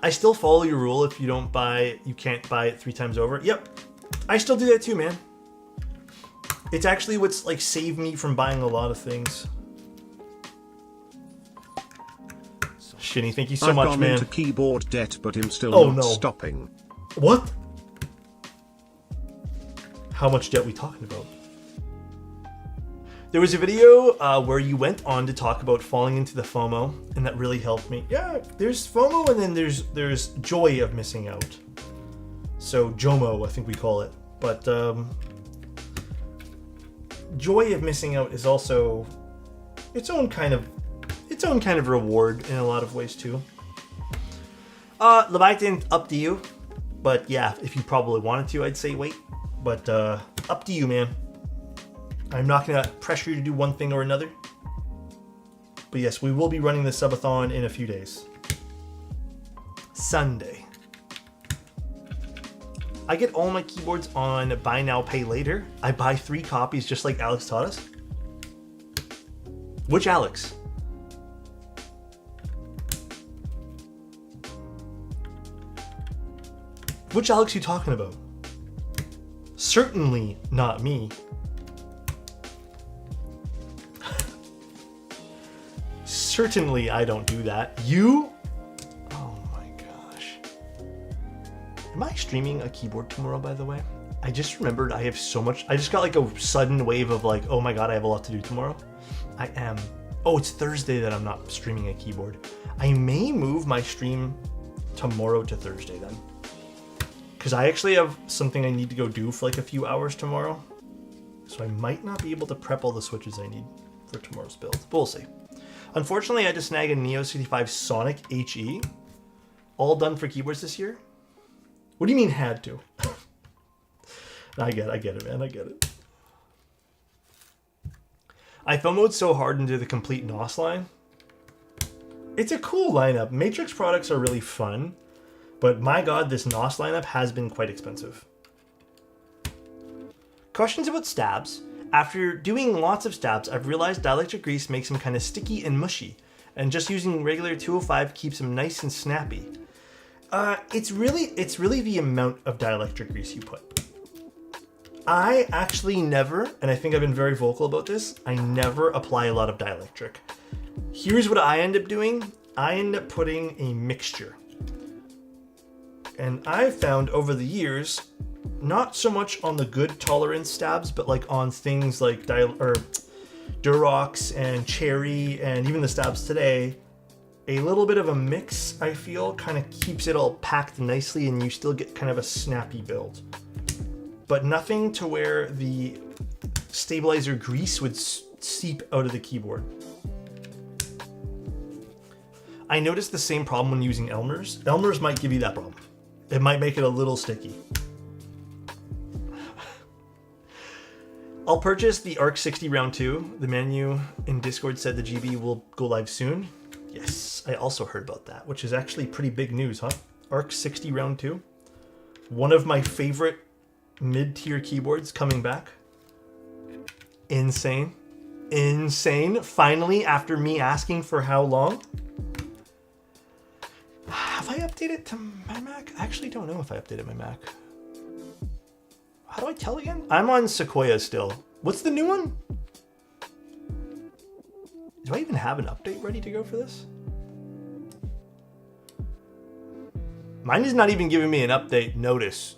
I still follow your rule. If you don't buy, you can't buy it 3 times over. Yep. I still do that too, man. It's actually what's like saved me from buying a lot of things. Shinny, thank you so much, man. I've gone into keyboard debt, but I'm still not stopping. What? How much debt we talking about? There was a video where you went on to talk about falling into the FOMO, and that really helped me. Yeah, there's FOMO, and then there's joy of missing out. So JOMO, I think we call it. But joy of missing out is also its own kind of reward in a lot of ways too. Leviathan, up to you. But yeah, if you probably wanted to, I'd say wait. But up to you, man. I'm not gonna pressure you to do one thing or another. But yes, we will be running the subathon in a few days. Sunday. I get all my keyboards on buy now, pay later. I buy 3 copies just like Alex taught us. Which Alex? Which Alex you talking about? Certainly not me. Certainly I don't do that. You? Oh my gosh. Am I streaming a keyboard tomorrow, by the way? I just remembered I have so much. I just got like a sudden wave of like, oh my god, I have a lot to do tomorrow. I am. Oh, it's Thursday that I'm not streaming a keyboard. I may move my stream tomorrow to Thursday then. Because I actually have something I need to go do for like a few hours tomorrow. So I might not be able to prep all the switches I need for tomorrow's build. But we'll see. Unfortunately, I had to snag a Neo 65 Sonic HE. All done for keyboards this year. What do you mean had to? I get it, man. I get it. I FOMO'd so hard into the complete NOS line. It's a cool lineup. Matrix products are really fun. But my god, this NOS lineup has been quite expensive. Questions about stabs. After doing lots of stabs, I've realized dielectric grease makes them kind of sticky and mushy, and just using regular 205 keeps them nice and snappy. It's really the amount of dielectric grease you put. I actually never, and I think I've been very vocal about this, I never apply a lot of dielectric. Here's what I end up doing. I end up putting a mixture. And I've found over the years, not so much on the good tolerance stabs, but like on things like Durox and Cherry and even the stabs today, a little bit of a mix, I feel, kind of keeps it all packed nicely and you still get kind of a snappy build. But nothing to where the stabilizer grease would seep out of the keyboard. I noticed the same problem when using Elmer's. Elmer's might give you that problem. It might make it a little sticky. I'll purchase the ARC 60 round 2. The menu in Discord said the GB will go live soon. Yes, I also heard about that, which is actually pretty big news, huh? ARC 60 round 2. One of my favorite mid-tier keyboards coming back. Insane. Insane. Finally, after me asking for how long? Have I updated to my Mac? I actually don't know if I updated my Mac. How do I tell again? I'm on Sequoia still. What's the new one? Do I even have an update ready to go for this? Mine is not even giving me an update notice.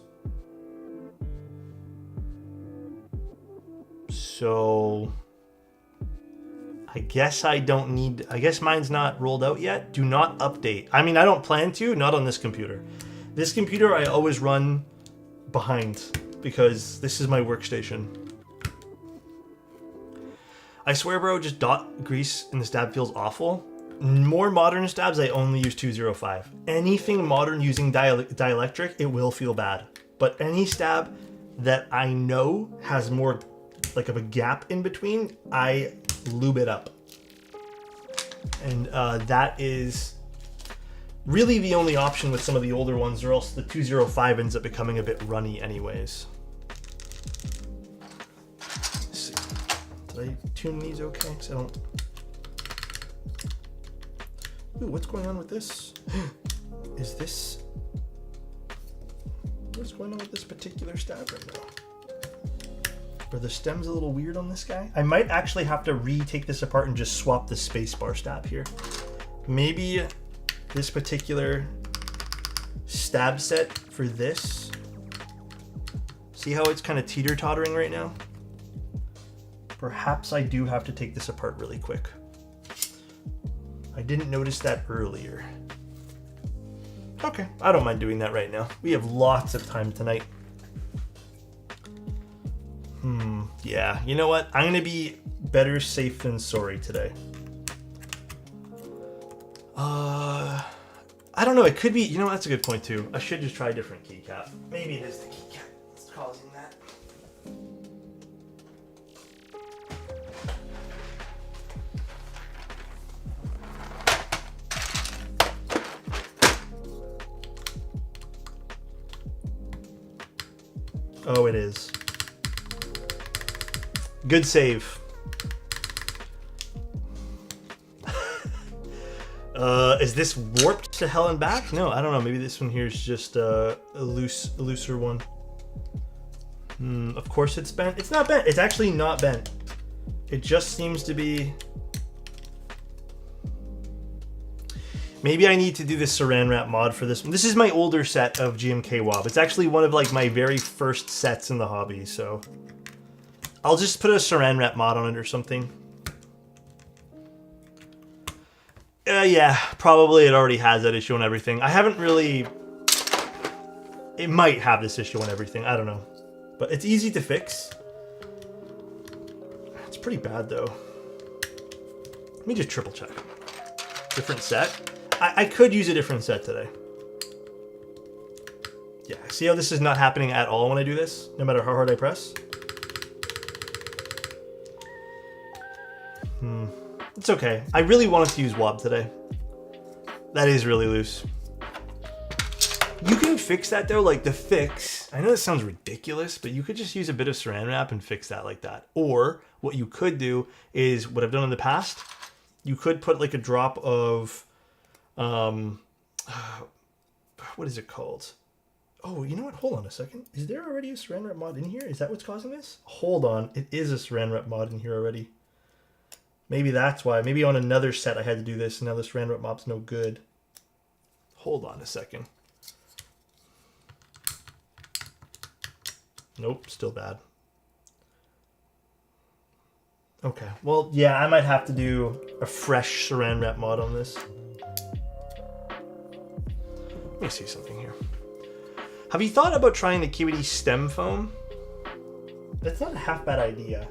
So I guess I don't need, I guess mine's not rolled out yet. Do not update. I mean, I don't plan to, not on this computer. This computer I always run behind because this is my workstation. I swear, bro, just dot grease in the stab feels awful. More modern stabs, I only use 205. Anything modern using dielectric, it will feel bad. But any stab that I know has more like of a gap in between, I lube it up. And that is really the only option with some of the older ones, or else the 205 ends up becoming a bit runny anyways. Let's see. Did I tune these okay? 'Cause I don't... Ooh, what's going on with this? Is this... What's going on with this particular stab right now? Are the stems a little weird on this guy? I might actually have to retake this apart and just swap the spacebar stab here. Maybe this particular stab set for this. See how it's kind of teeter-tottering right now? Perhaps I do have to take this apart really quick. I didn't notice that earlier. Okay, I don't mind doing that right now. We have lots of time tonight. Yeah, you know what? I'm gonna be better safe than sorry today. I don't know, it could be, you know, that's a good point too. I should just try a different keycap. Maybe it is the keycap that's causing that. Oh, it is. Good save. Is this warped to hell and back? No, I don't know. Maybe this one here is just a looser one. Of course it's bent. It's not bent. It's actually not bent. It just seems to be... Maybe I need to do this saran wrap mod for this one. This is my older set of GMK Wob. It's actually one of like my very first sets in the hobby, so... I'll just put a saran wrap mod on it or something. Yeah, probably it already has that issue and everything. I haven't really... It might have this issue and everything, I don't know. But it's easy to fix. It's pretty bad though. Let me just triple check. Different set? I could use a different set today. Yeah, see how this is not happening at all when I do this? No matter how hard I press? It's okay. I really wanted to use Wob today. That is really loose. You can fix that though, like the fix. I know this sounds ridiculous, but you could just use a bit of saran wrap and fix that like that. Or what you could do is what I've done in the past. You could put like a drop of, what is it called? Oh, you know what? Hold on a second. Is there already a saran wrap mod in here? Is that what's causing this? Hold on. It is a saran wrap mod in here already. Maybe that's why. Maybe on another set I had to do this, and now this saran wrap mod's no good. Hold on a second. Nope, still bad. Okay, well, yeah, I might have to do a fresh saran wrap mod on this. Let me see something here. Have you thought about trying the QED stem foam? That's not a half bad idea.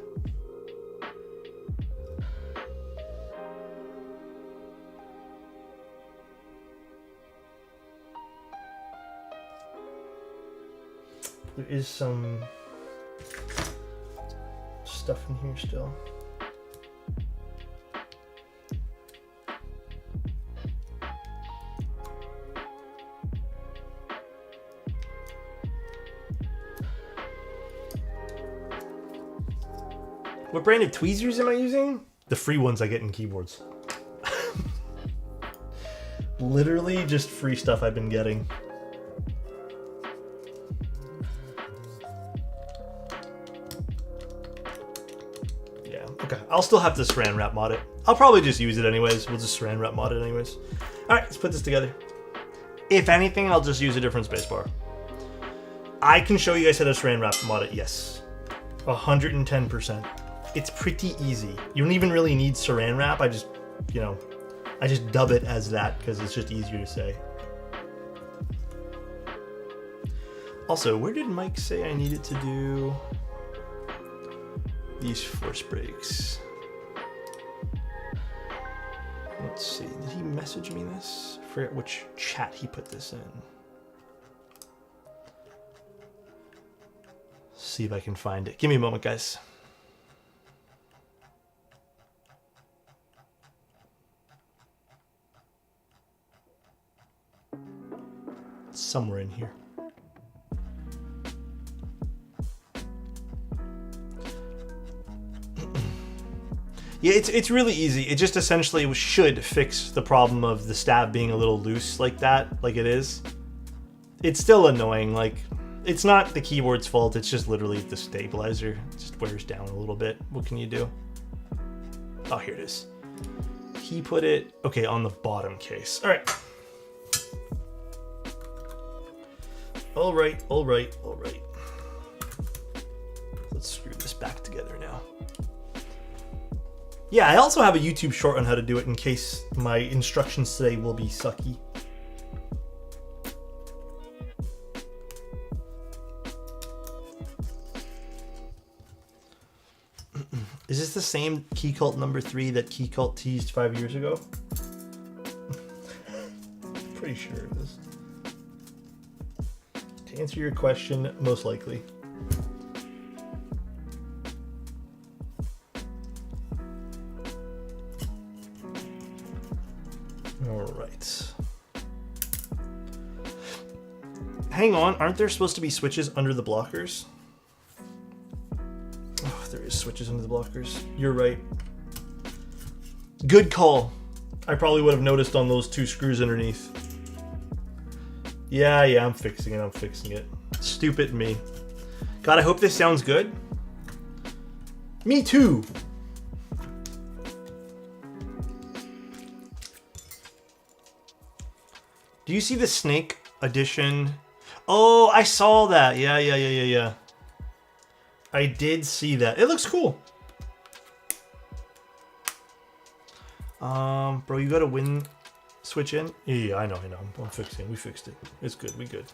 There is some stuff in here still. What brand of tweezers am I using? The free ones I get in keyboards. Literally just free stuff I've been getting. Okay, I'll still have to saran wrap mod it. I'll probably just use it anyways. We'll just saran wrap mod it anyways. All right, let's put this together. If anything, I'll just use a different spacebar. I can show you guys how to saran wrap mod it, yes. 110%. It's pretty easy. You don't even really need saran wrap. I just, you know, I just dub it as that because it's just easier to say. Also, where did Mike say I needed to do these force breaks? Let's see, did he message me this? I forget which chat he put this in. See if I can find it. Give me a moment, guys. It's somewhere in here. Yeah, it's really easy. It just essentially should fix the problem of the stab being a little loose like that, like it is. It's still annoying, like, it's not the keyboard's fault, it's just literally the stabilizer. It just wears down a little bit. What can you do? Oh, here it is. He put it, okay, on the bottom case. All right. All right, all right, all right. Let's screw this back together now. Yeah, I also have a YouTube short on how to do it in case my instructions today will be sucky. Is this the same Keycult number 3 that Keycult teased 5 years ago? Pretty sure it is. To answer your question, most likely. Alright. Hang on, aren't there supposed to be switches under the blockers? Oh, there is switches under the blockers. You're right. Good call. I probably would have noticed on those 2 screws underneath. Yeah, I'm fixing it. Stupid me. God, I hope this sounds good. Me too. Do you see the Snake edition? Oh, I saw that. Yeah. I did see that. It looks cool. Bro, you got a win switch in? Yeah, I know. I'm fixing it. We fixed it. It's good. We good.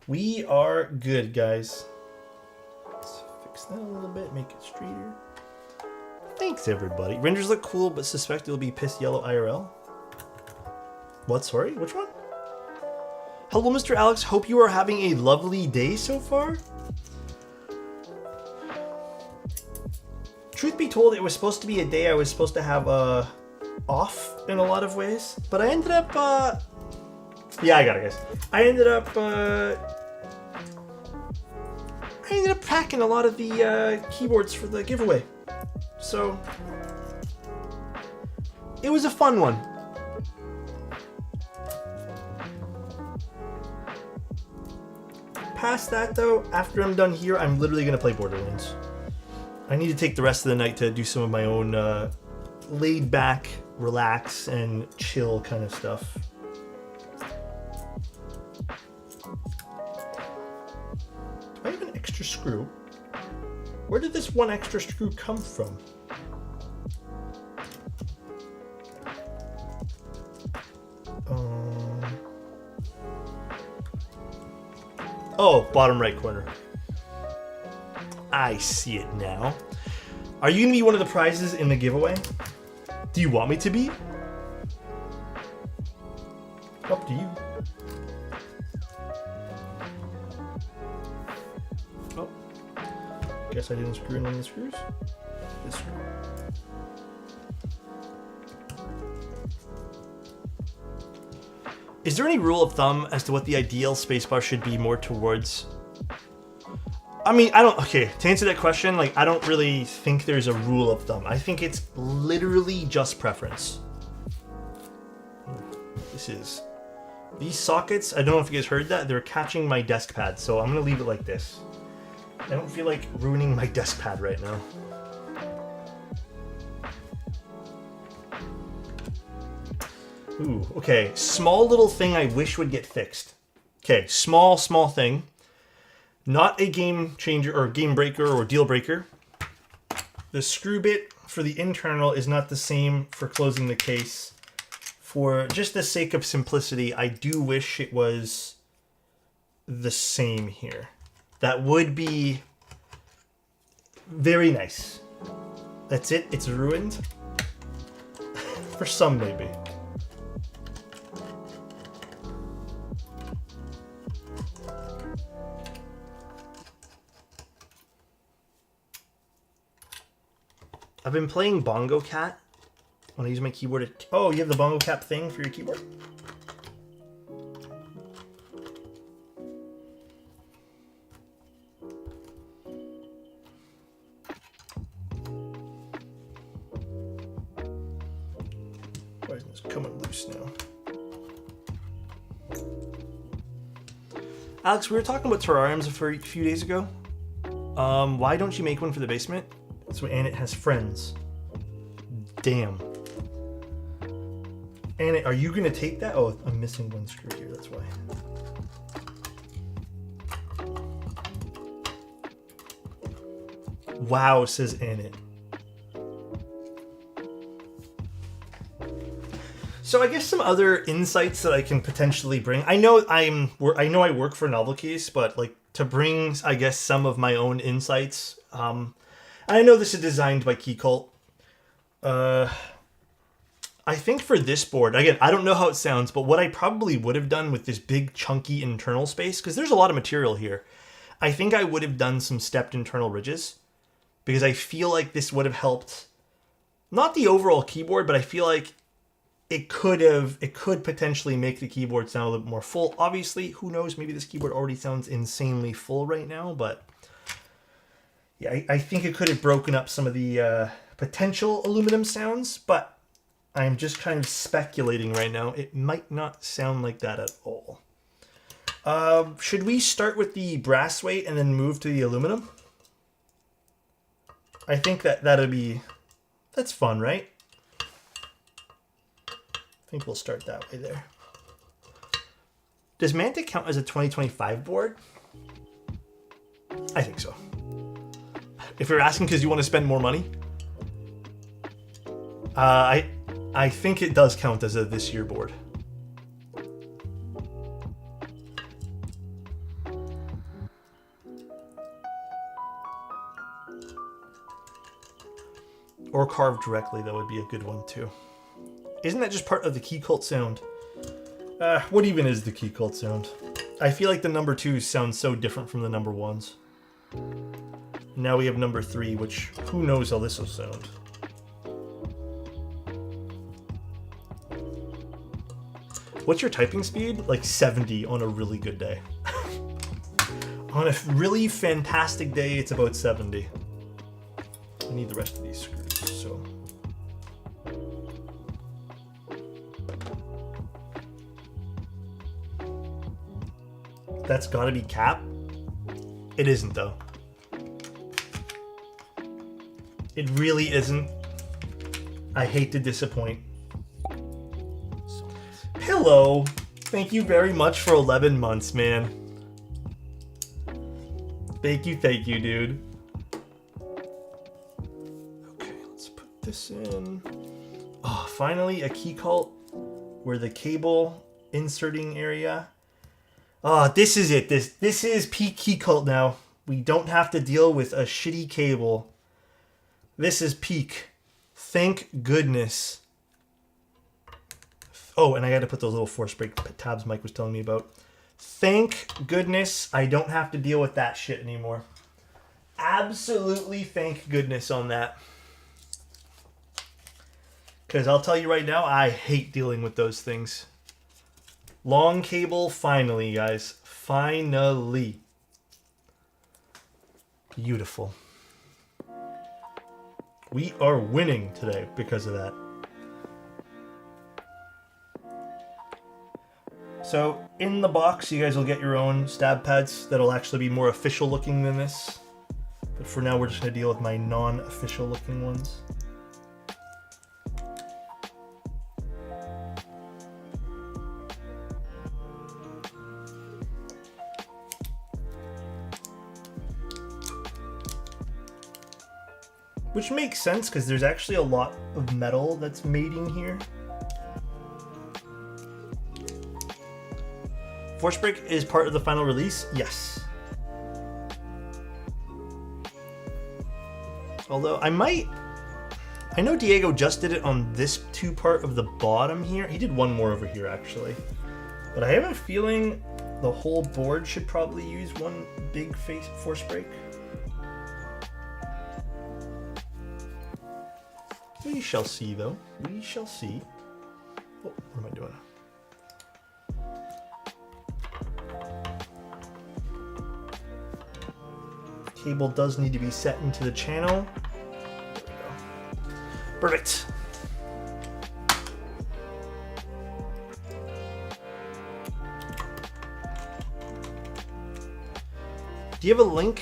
We are good, guys. Let's fix that a little bit. Make it straighter. Thanks, everybody. Renders look cool, but suspect it'll be piss yellow IRL. What? Sorry? Which one? Hello, Mr. Alex. Hope you are having a lovely day so far. Truth be told, it was supposed to be a day I was supposed to have off in a lot of ways, but I ended up yeah, I got it, guys. I ended up packing a lot of the keyboards for the giveaway. So it was a fun one. Past that though, after I'm done here, I'm literally gonna play Borderlands. I need to take the rest of the night to do some of my own laid back, relax, and chill kind of stuff. Do I have an extra screw? Where did this one extra screw come from? Oh, bottom right corner. I see it now. Are you gonna be one of the prizes in the giveaway? Do you want me to be? Up to you. Oh, guess I didn't screw in one of the screws. This screw. Is there any rule of thumb as to what the ideal spacebar should be more towards? I mean, okay, to answer that question, like, I don't really think there's a rule of thumb. I think it's literally just preference. These sockets, I don't know if you guys heard that, they're catching my desk pad, so I'm gonna leave it like this. I don't feel like ruining my desk pad right now. Ooh, okay, small little thing I wish would get fixed. Okay, small thing. Not a game changer or game breaker or deal breaker. The screw bit for the internal is not the same for closing the case. For just the sake of simplicity, I do wish it was the same here. That would be Very nice. That's it. It's ruined. For some, maybe. I've been playing Bongo Cat when I use my keyboard. Oh, you have the Bongo Cat thing for your keyboard? Why isn't this coming loose now? Alex, we were talking about terrariums a few days ago. Why don't you make one for the basement? So Annette has friends. Damn. Annette, are you gonna take that? Oh, I'm missing one screw here, that's why. Wow, says Annette. So I guess some other insights that I can potentially bring. I know I work for Novel Case, but like to bring, I guess, some of my own insights. I know this is designed by Keycult. I think for this board, again, I don't know how it sounds, but what I probably would have done with this big chunky internal space, because there's a lot of material here, I think I would have done some stepped internal ridges, because I feel like this would have helped, not the overall keyboard, but I feel like it could potentially make the keyboard sound a little bit more full. Obviously, who knows, maybe this keyboard already sounds insanely full right now, but yeah, I think it could have broken up some of the potential aluminum sounds, but I'm just kind of speculating right now. It might not sound like that at all. Should we start with the brass weight and then move to the aluminum? I think that's fun, right? I think we'll start that way there. Does Mantic count as a 2025 board? I think so. If you're asking because you want to spend more money, I think it does count as a this year board. Or carved directly, that would be a good one too. Isn't that just part of the Keycult sound? What even is the Keycult sound? I feel like the number 2s sound so different from the number 1s. Now we have number 3, which who knows how this will sound. What's your typing speed? Like 70 on a really good day. On a really fantastic day, it's about 70. I need the rest of these screws, so. That's gotta be cap. It isn't though. It really isn't. I hate to disappoint. Hello. Thank you very much for 11 months, man. Thank you, dude. Okay, let's put this in. Oh, finally a Keycult where the cable inserting area. Oh, this is it. This is peak Keycult now. We don't have to deal with a shitty cable. This is peak. Thank goodness. Oh, and I had to put those little force break tabs Mike was telling me about. Thank goodness I don't have to deal with that shit anymore. Absolutely thank goodness on that. Because I'll tell you right now, I hate dealing with those things. Long cable, finally, guys. Finally. Beautiful. We are winning today because of that. So, in the box, you guys will get your own stab pads that'll actually be more official looking than this. But for now, we're just going to deal with my non-official looking ones. Which makes sense, because there's actually a lot of metal that's mating here. Force break is part of the final release? Yes. Although I know Diego just did it on this 2 part of the bottom here. He did one more over here actually. But I have a feeling the whole board should probably use one big force break. We shall see though. We shall see. Oh, what am I doing? Cable does need to be set into the channel. There we go. Perfect. Do you have a link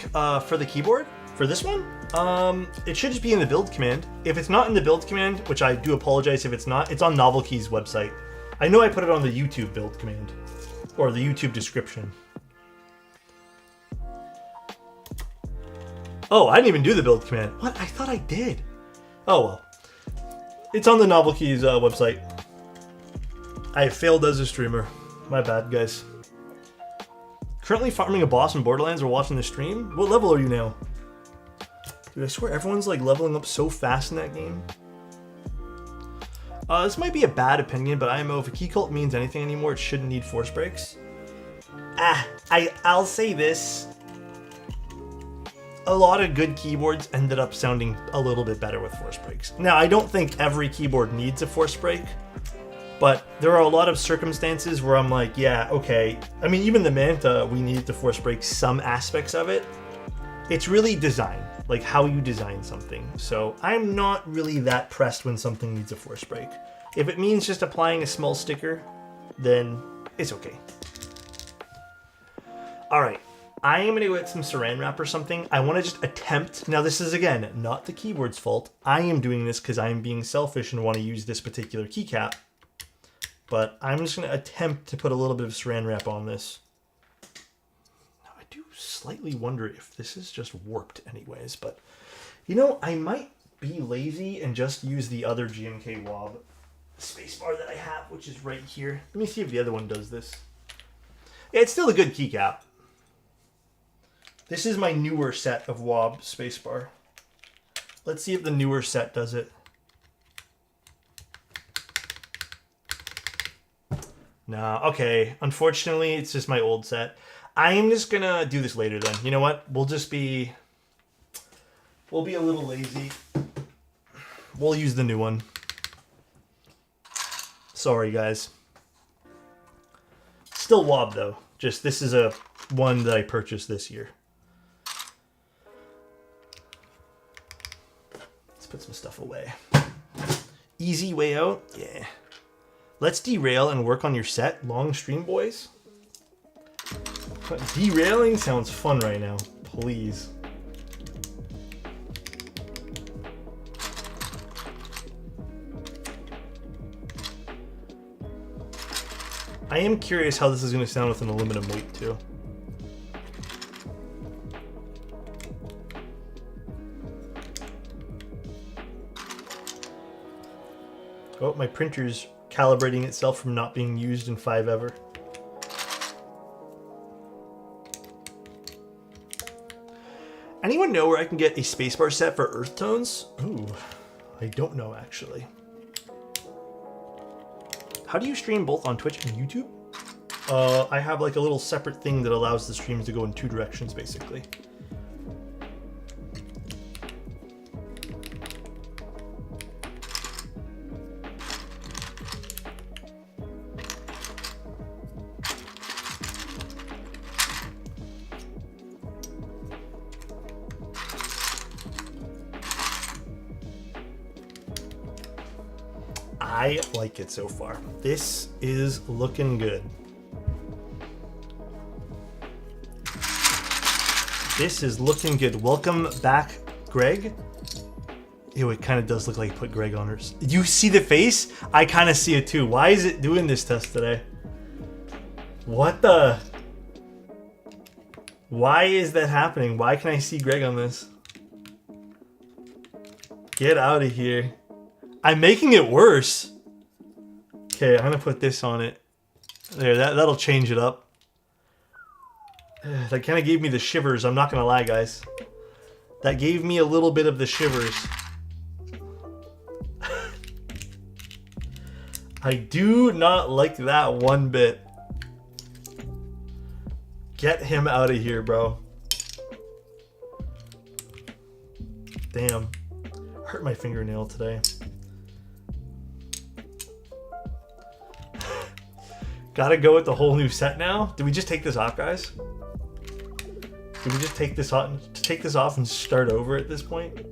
for the keyboard for this one? It should just be in the build command. If it's not in the build command, which I do apologize if it's not, it's on Novelkey's website. I know I put it on the YouTube build command or the YouTube description. Oh, I didn't even do the build command. What? I thought I did. Oh well. It's on the Novelkey's website. I failed as a streamer. My bad, guys. Currently farming a boss in Borderlands or watching the stream? What level are you now? Dude, I swear everyone's like leveling up so fast in that game. This might be a bad opinion, but IMO, if a Keycult means anything anymore, it shouldn't need force breaks. I'll say this. A lot of good keyboards ended up sounding a little bit better with force breaks. Now, I don't think every keyboard needs a force break, but there are a lot of circumstances where I'm like, yeah, okay. I mean, even the Manta, we needed to force break some aspects of it. It's really design, like how you design something. So I'm not really that pressed when something needs a force break. If it means just applying a small sticker, then it's okay. All right. I am going to go get some saran wrap or something. I want to just attempt. Now, this is, again, not the keyboard's fault. I am doing this because I am being selfish and want to use this particular keycap. But I'm just going to attempt to put a little bit of saran wrap on this. Now, I do slightly wonder if this is just warped anyways. But, you know, I might be lazy and just use the other GMK Wob spacebar that I have, which is right here. Let me see if the other one does this. Yeah, it's still a good keycap. This is my newer set of Wob spacebar. Let's see if the newer set does it. No, okay. Unfortunately, it's just my old set. I am just gonna do this later then. You know what? We'll be a little lazy. We'll use the new one. Sorry, guys. Still Wob though. Just this is a one that I purchased this year. Put some stuff away. Easy way out? Yeah. Let's derail and work on your set. Long stream, boys. Derailing sounds fun right now. Please. I am curious how this is going to sound with an aluminum weight, too. Oh, my printer's calibrating itself from not being used in 5 ever. Anyone know where I can get a spacebar set for earth tones? Ooh, I don't know actually. How do you stream both on Twitch and YouTube? I have like a little separate thing that allows the streams to go in 2 directions basically. I like it so far. This is looking good. This is looking good. Welcome back, Greg. Ew, it kind of does look like he put Greg on hers. You see the face? I kind of see it too. Why is it doing this test today? What the? Why is that happening? Why can I see Greg on this? Get out of here. I'm making it worse. Okay, I'm gonna put this on it. There, that'll change it up. That kind of gave me the shivers, I'm not gonna lie, guys. That gave me a little bit of the shivers. I do not like that one bit. Get him out of here, bro. Damn. Hurt my fingernail today. Gotta go with the whole new set now? Did we just take this off, guys? Did we just take this off and start over at this point?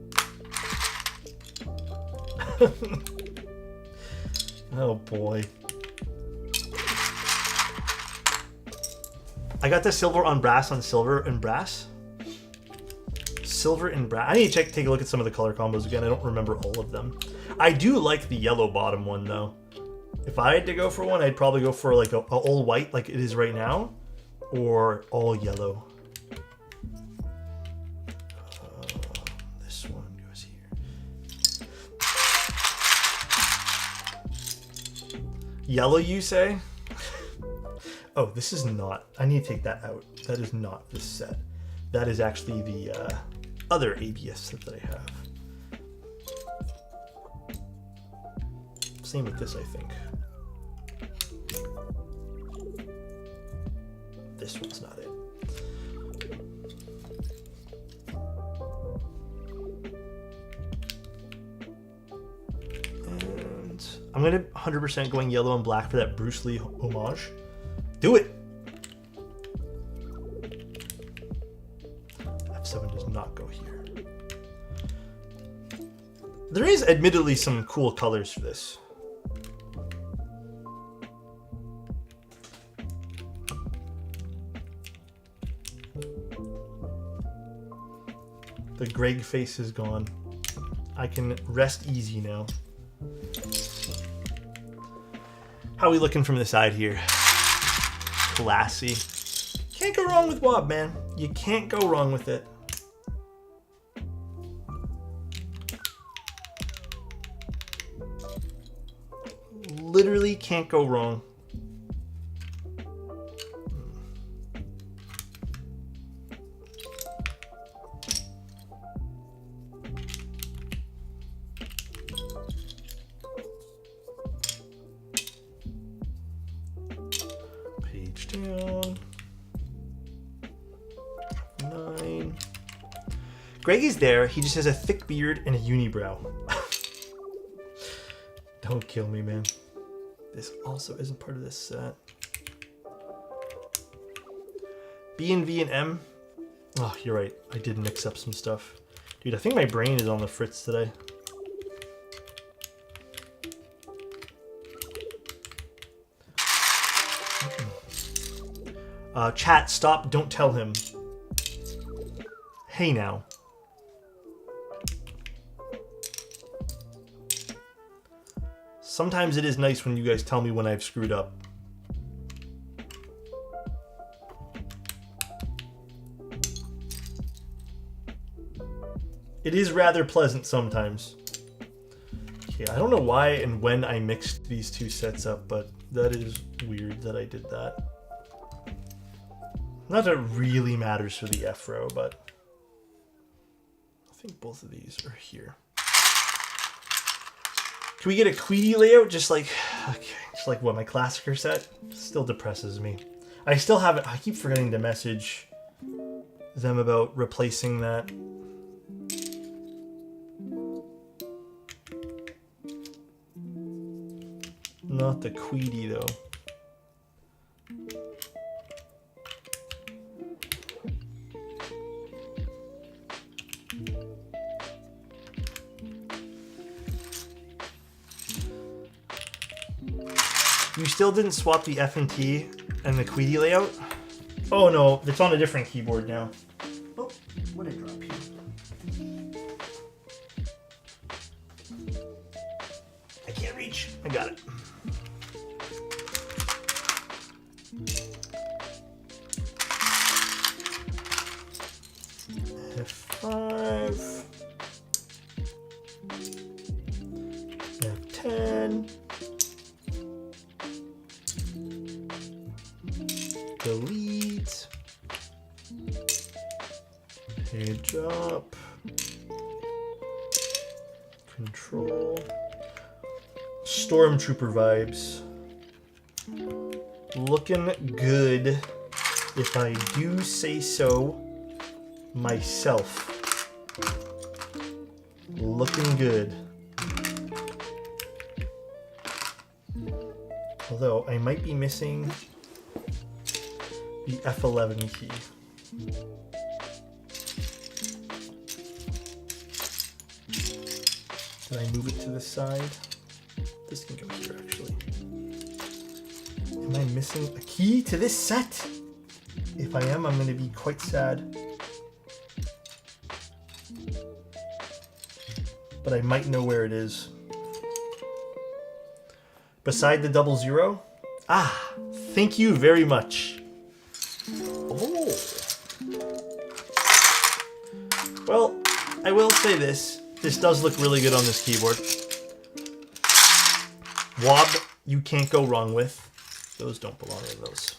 Oh boy. I got the silver on brass on silver and brass. Silver and brass. I need to take a look at some of the color combos again. I don't remember all of them. I do like the yellow bottom one though. If I had to go for one, I'd probably go for like a all white like it is right now, or all yellow. This one goes here. Yellow, you say? Oh, this is not. I need to take that out. That is not this set. That is actually the other ABS set that I have. Same with this, I think. This one's not it. And I'm gonna 100% going yellow and black for that Bruce Lee homage. Do it! F7 does not go here. There is admittedly some cool colors for this. The Greg face is gone. I can rest easy now. How are we looking from the side here? Classy. Can't go wrong with Wob, man. You can't go wrong with it. Literally can't go wrong. Page down. 9. Greg is there. He just has a thick beard and a unibrow. Don't kill me, man. This also isn't part of this set. B and V and M. Oh, you're right. I did mix up some stuff. Dude, I think my brain is on the fritz today. Chat, stop. Don't tell him. Hey now. Sometimes it is nice when you guys tell me when I've screwed up. It is rather pleasant sometimes. Okay, I don't know why and when I mixed these two sets up, but that is weird that I did that. Not that it really matters for the F row, but I think both of these are here. Can we get a Queedy layout? Just like, okay, just like what, my Classicer set? Still depresses me. I still have it. I keep forgetting to message them about replacing that. Not the Queedy though. You still didn't swap the F and T and the Queedy layout? Oh no, it's on a different keyboard now. Oh, what did I drop here? I can't reach. I got it. F5. F10. Delete. Page up. control. Stormtrooper vibes. Looking good, if I do say so myself. Looking good. Although I might be missing the F11 key. Did I move it to the side? This can go here, actually. Am I missing a key to this set? If I am, I'm going to be quite sad. But I might know where it is. Beside the 00? Ah, thank you very much. Oh. Well, I will say this. This does look really good on this keyboard. Wob, you can't go wrong with. Those don't belong in those.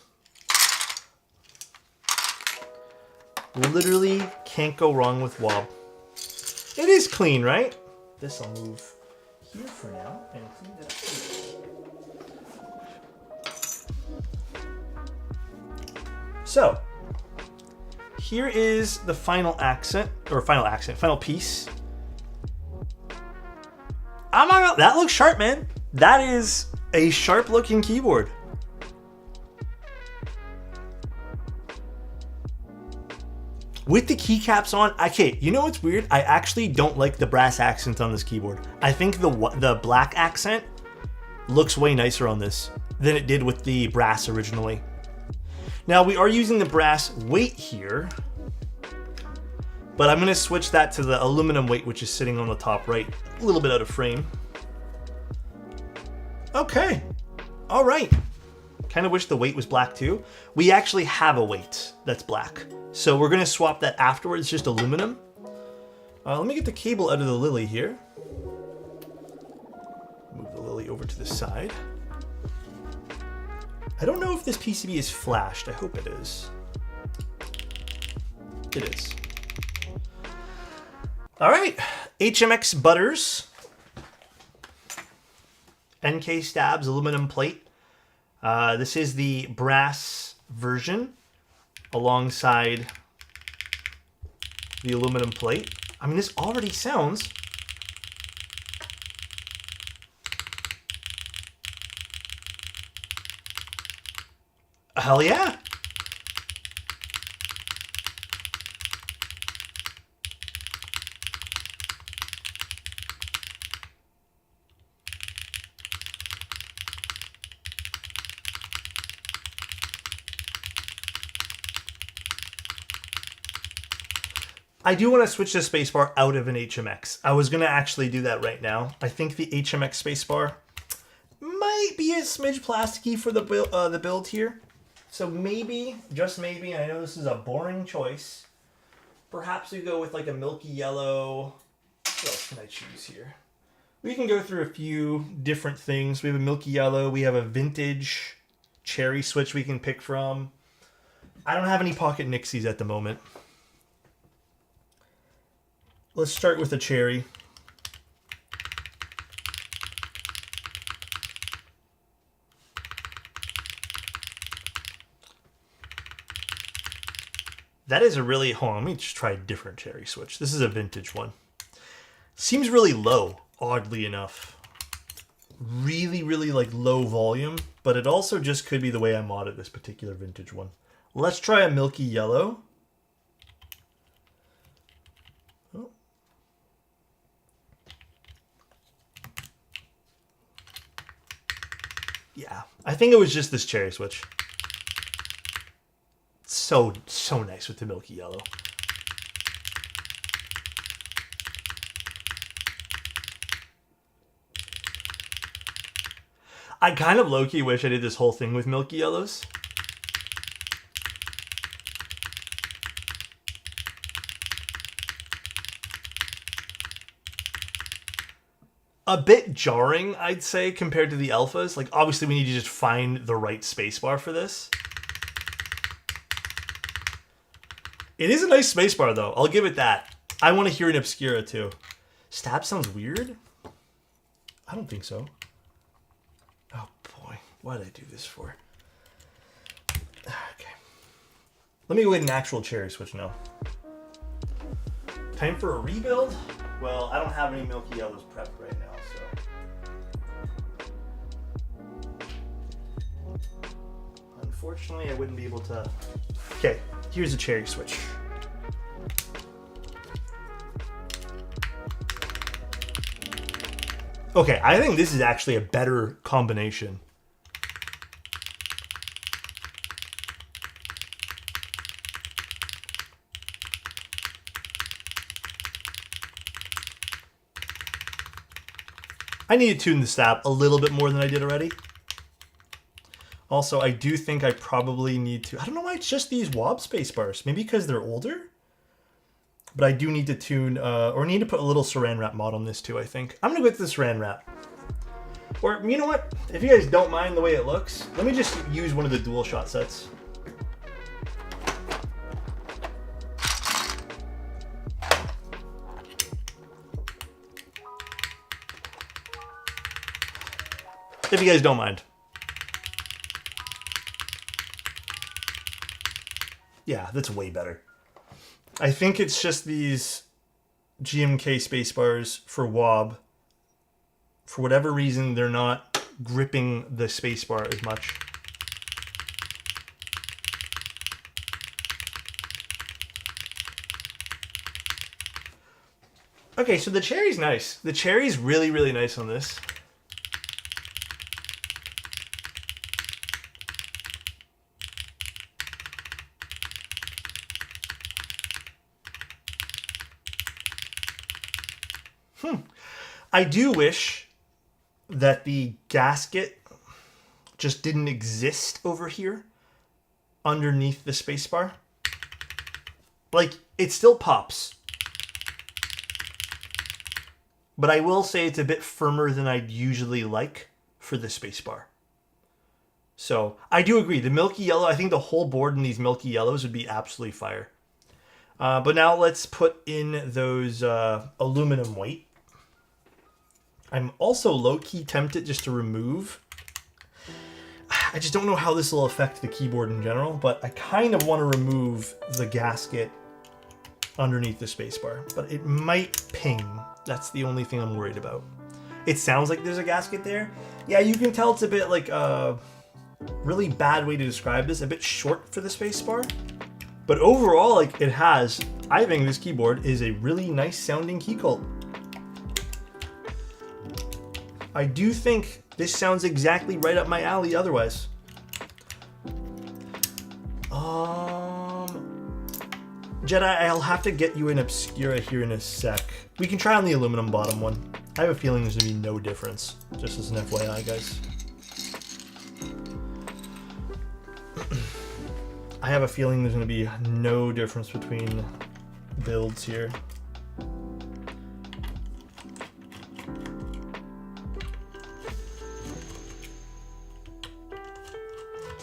Literally can't go wrong with Wob. It is clean, right? This I'll move here for now and clean it up. So, here is the final final piece. Oh my god, that looks sharp, man. That is a sharp looking keyboard. With the keycaps on, okay, you know what's weird? I actually don't like the brass accent on this keyboard. I think the black accent looks way nicer on this than it did with the brass originally. Now we are using the brass weight here, but I'm gonna switch that to the aluminum weight, which is sitting on the top right, a little bit out of frame. Okay, all right. Kind of wish the weight was black too. We actually have a weight that's black. So we're gonna swap that afterwards, just aluminum. Let me get the cable out of the Lily here. Move the Lily over to the side. I don't know if this PCB is flashed. I hope it is. It is. All right, HMX butters. NK stabs, aluminum plate. This is the brass version alongside the aluminum plate. I mean, this already sounds hell yeah. I do want to switch the spacebar out of an HMX. I was going to actually do that right now. I think the HMX spacebar might be a smidge plasticky for the build here. So maybe, just maybe, and I know this is a boring choice, perhaps we go with like a milky yellow. What else can I choose here? We can go through a few different things. We have a milky yellow. We have a vintage cherry switch we can pick from. I don't have any pocket Nixies at the moment. Let's start with a cherry. That is a really, hold on, let me just try a different cherry switch. This is a vintage one. Seems really low, oddly enough. Really, really like low volume, but it also just could be the way I modded this particular vintage one. Let's try a milky yellow. Yeah, I think it was just this cherry switch. So nice with the milky yellow. I kind of low-key wish I did this whole thing with milky yellows. A bit jarring, I'd say, compared to the alphas. Like, obviously we need to just find the right spacebar for this. It is a nice spacebar, though. I'll give it that. I want to hear an Obscura, too. Stab sounds weird? I don't think so. Oh boy, what did I do this for? Okay. Let me go get an actual cherry switch now. Time for a rebuild? Well, I don't have any milky yellows prepped right now, so. Unfortunately, I wouldn't be able to. Okay, here's a cherry switch. Okay, I think this is actually a better combination. I need to tune the stab a little bit more than I did already. Also, I do think I probably need to... I don't know why it's just these wob spacebars. Maybe because they're older? But I do need to tune... or need to put a little saran wrap mod on this too, I think. I'm going to go with the saran wrap. Or, you know what? If you guys don't mind the way it looks, let me just use one of the dual shot sets. If you guys don't mind. Yeah, that's way better. I think it's just these GMK spacebars for WOB. For whatever reason, they're not gripping the spacebar as much. Okay, so the cherry's nice. The cherry's really, really nice on this. I do wish that the gasket just didn't exist over here underneath the spacebar. Like, it still pops. But I will say it's a bit firmer than I'd usually like for the spacebar. So, I do agree. The milky yellow, I think the whole board in these milky yellows would be absolutely fire. But now let's put in those aluminum weight. I'm also low-key tempted just to remove. I just don't know how this will affect the keyboard in general, but I kind of want to remove the gasket underneath the spacebar. But it might ping. That's the only thing I'm worried about. It sounds like there's a gasket there. Yeah, you can tell it's a bit like a really bad way to describe this. A bit short for the spacebar. But overall, like it has, I think this keyboard is a really nice sounding Keycult. I do think this sounds exactly right up my alley otherwise. Jedi, I'll have to get you an Obscura here in a sec. We can try on the aluminum bottom one. I have a feeling there's going to be no difference. Just as an FYI, guys. I have a feeling there's going to be no difference between builds here.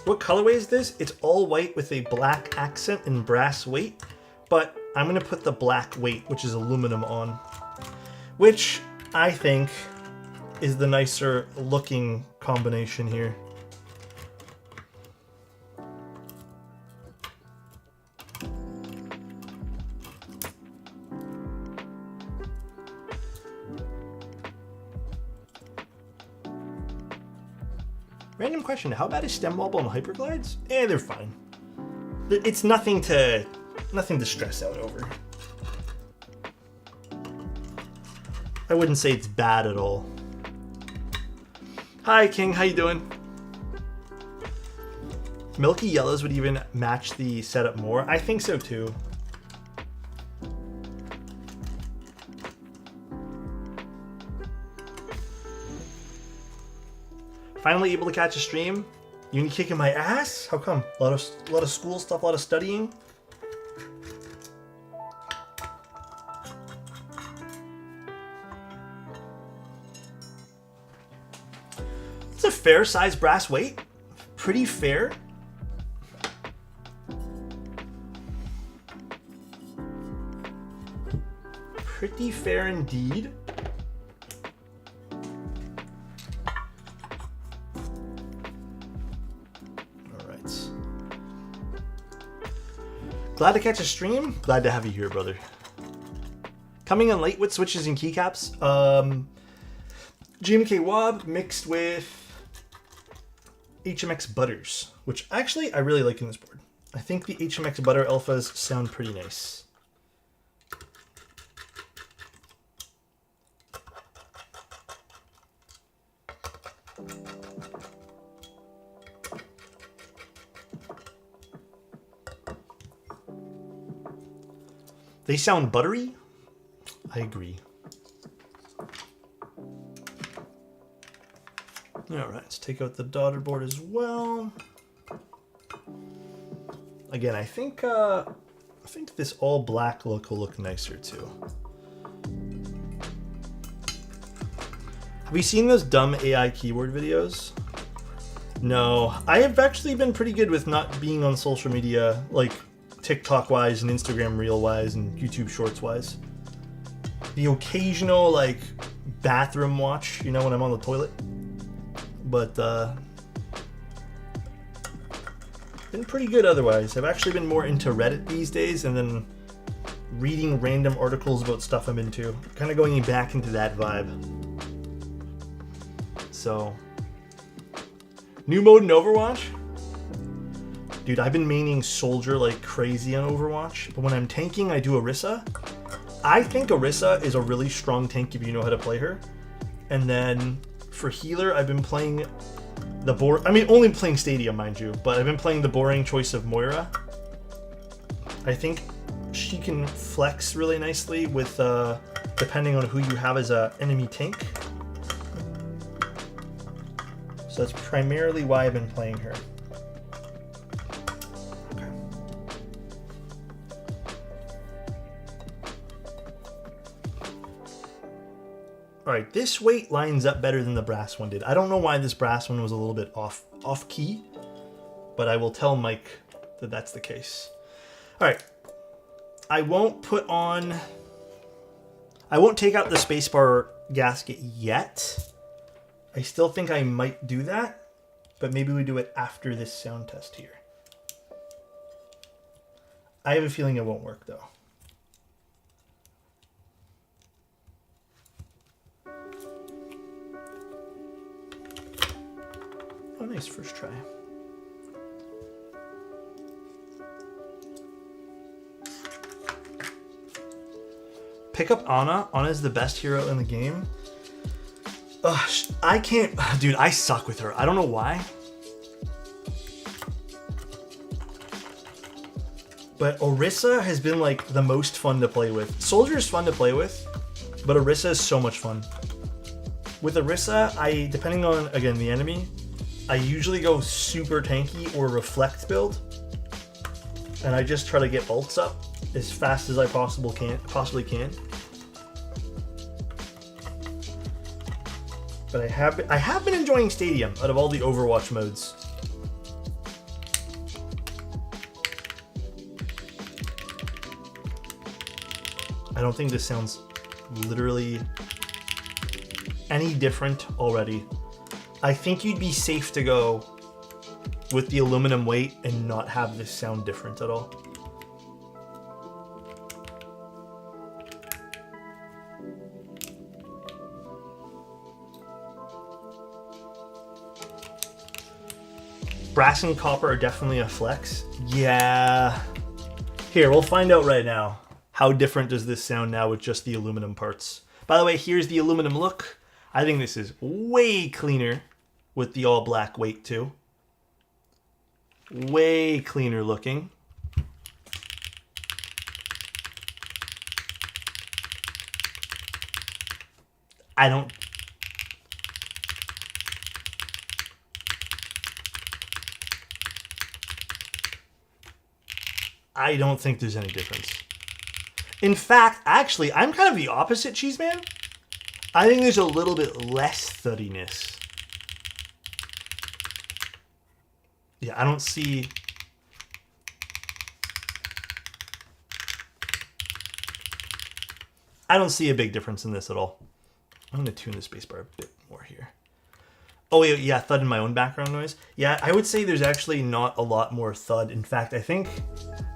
What colorway is this? It's all white with a black accent and brass weight, but I'm gonna put the black weight, which is aluminum, on, which I think is the nicer looking combination here. Random question, how bad is stem wobble on hyperglides? They're fine. It's nothing to stress out over. I wouldn't say it's bad at all. Hi King, how you doing? Milky yellows would even match the setup more. I think so too. Finally able to catch a stream. Uni kicking my ass? How come? A lot of school stuff, a lot of studying. It's a fair size brass weight. Pretty fair. Pretty fair indeed. Glad to catch a stream. Glad to have you here, brother. Coming in late with switches and keycaps. GMK Wob mixed with HMX Butters, which actually I really like in this board. I think the HMX Butter Alphas sound pretty nice. They sound buttery. I agree. All right, let's take out the daughter board as well. Again, I think this all black look will look nicer too. Have you seen those dumb AI keyboard videos? No, I have actually been pretty good with not being on social media, like TikTok wise and Instagram reel wise and YouTube shorts wise. The occasional like bathroom watch, you know, when I'm on the toilet. But been pretty good otherwise. I've actually been more into Reddit these days and then reading random articles about stuff I'm into. Kind of going back into that vibe. So, new mode in Overwatch? Dude, I've been maining Soldier like crazy on Overwatch, but when I'm tanking, I do Orisa. I think Orisa is a really strong tank if you know how to play her. And then for healer, I've been playing only playing Stadium, mind you, but I've been playing the boring choice of Moira. I think she can flex really nicely with, depending on who you have as an enemy tank. So that's primarily why I've been playing her. All right, this weight lines up better than the brass one did. I don't know why this brass one was a little bit off key, but I will tell Mike that that's the case. All right, I won't take out the spacebar gasket yet. I still think I might do that, but maybe we do it after this sound test here. I have a feeling it won't work though. Oh, nice first try. Pick up Ana. Ana's the best hero in the game. Ugh, I can't... Dude, I suck with her. I don't know why. But Orisa has been like the most fun to play with. Soldier is fun to play with, but Orisa is so much fun. With Orisa, depending on, again, the enemy, I usually go super tanky or reflect build, and I just try to get ults up as fast as I possibly can. But I have been enjoying Stadium out of all the Overwatch modes. I don't think this sounds literally any different already. I think you'd be safe to go with the aluminum weight and not have this sound different at all. Brass and copper are definitely a flex. Yeah. Here, we'll find out right now. How different does this sound now with just the aluminum parts? By the way, here's the aluminum look. I think this is way cleaner with the all black weight too. Way cleaner looking. I don't think there's any difference. In fact, actually, I'm kind of the opposite, Cheeseman. I think there's a little bit less thuddiness. Yeah, I don't see... a big difference in this at all. I'm going to tune the spacebar a bit more here. Oh, yeah, thud in my own background noise. Yeah, I would say there's actually not a lot more thud. In fact, I think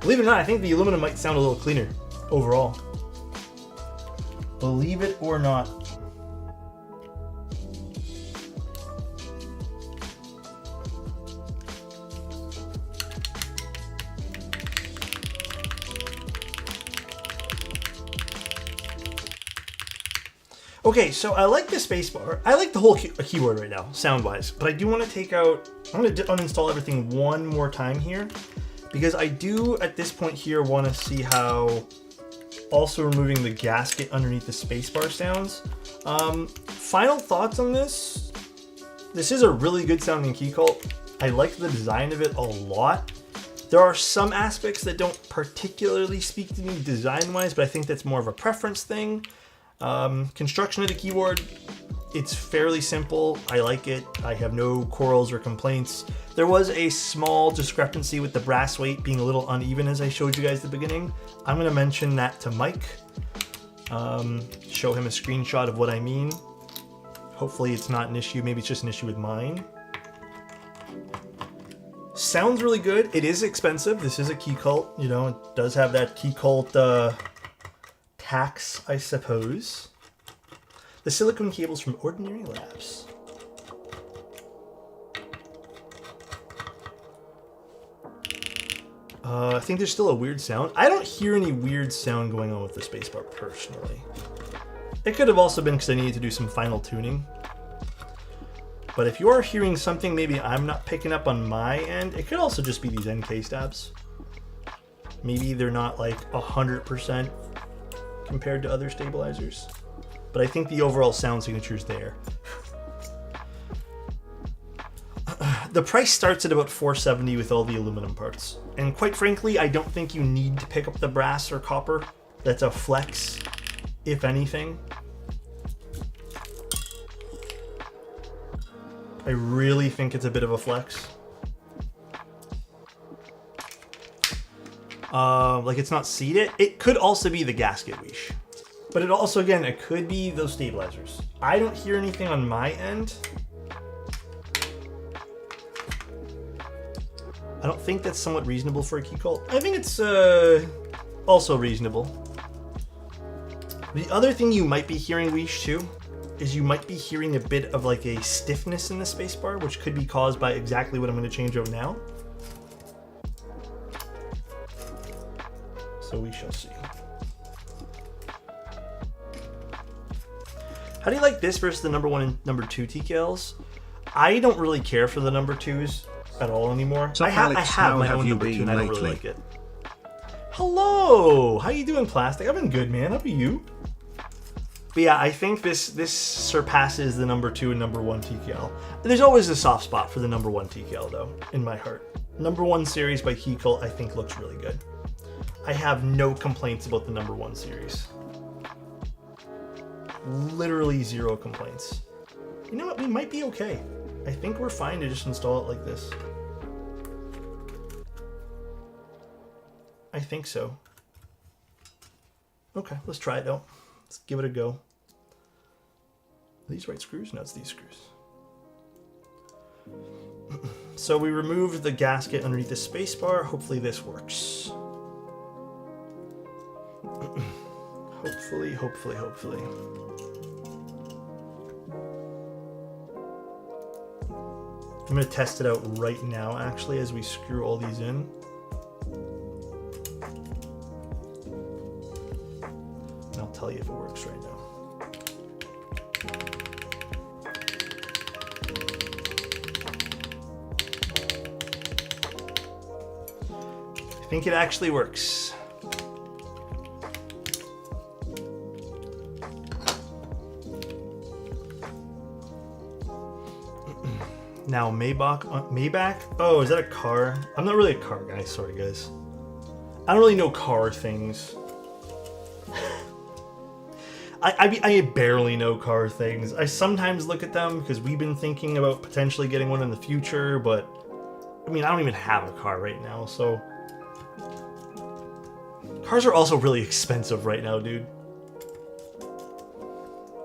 Believe it or not, I think the aluminum might sound a little cleaner overall. Believe it or not. Okay, so I like the spacebar. I like the whole keyboard right now, sound-wise, but I do want to take out, I'm going to uninstall everything one more time here, because I do, at this point here, want to see how also removing the gasket underneath the spacebar sounds. Final thoughts on this. This is a really good sounding Keycult. I like the design of it a lot. There are some aspects that don't particularly speak to me design-wise, but I think that's more of a preference thing. Construction of the keyboard, it's fairly simple. I like it. I have no quarrels or complaints. There was a small discrepancy with the brass weight being a little uneven, as I showed you guys at the beginning. I'm going to mention that to Mike. Show him a screenshot of what I mean. Hopefully it's not an issue. Maybe it's just an issue with mine. Sounds really good. It is expensive. This is a Keycult. You know, it does have that Keycult tax, I suppose. The silicone cables from Ordinary Labs. I think there's still a weird sound. I don't hear any weird sound going on with the spacebar personally. It could have also been because I needed to do some final tuning. But if you are hearing something maybe I'm not picking up on my end, it could also just be these NK stabs. Maybe they're not like 100% compared to other stabilizers, but I think the overall sound signature is there. The price starts at about $470 with all the aluminum parts, and quite frankly, I don't think you need to pick up the brass or copper. That's a flex, if anything. I really think it's a bit of a flex. Like it's not seated. It could also be the gasket leash, but it also, again, it could be those stabilizers. I don't hear anything on my end. I don't think that's somewhat reasonable for a Keycult. I think it's also reasonable. The other thing you might be hearing, leash, too, is you might be hearing a bit of like a stiffness in the spacebar, which could be caused by exactly what I'm going to change out now. So we shall see. How do you like this versus the number 1 and number 2 TKLs? I don't really care for the number 2s at all anymore. So I have my own number 2 and I don't really like it. Hello! How you doing, Plastic? I've been good, man. How are you? But yeah, I think this surpasses the number 2 and number 1 TKL. There's always a soft spot for the number 1 TKL, though, in my heart. Number 1 series by Keycult, I think, looks really good. I have no complaints about the number 1 series. Literally 0 complaints. You know what? We might be okay. I think we're fine to just install it like this. I think so. Okay, let's try it out. Let's give it a go. Are these right screws? No, it's these screws. So we removed the gasket underneath the spacebar. Hopefully this works. Hopefully. I'm going to test it out right now, actually, as we screw all these in. And I'll tell you if it works right now. I think it actually works. Now Maybach? Oh, is that a car? I'm not really a car guy, sorry guys. I don't really know car things. I barely know car things. I sometimes look at them because we've been thinking about potentially getting one in the future, but I mean, I don't even have a car right now, so. Cars are also really expensive right now, dude.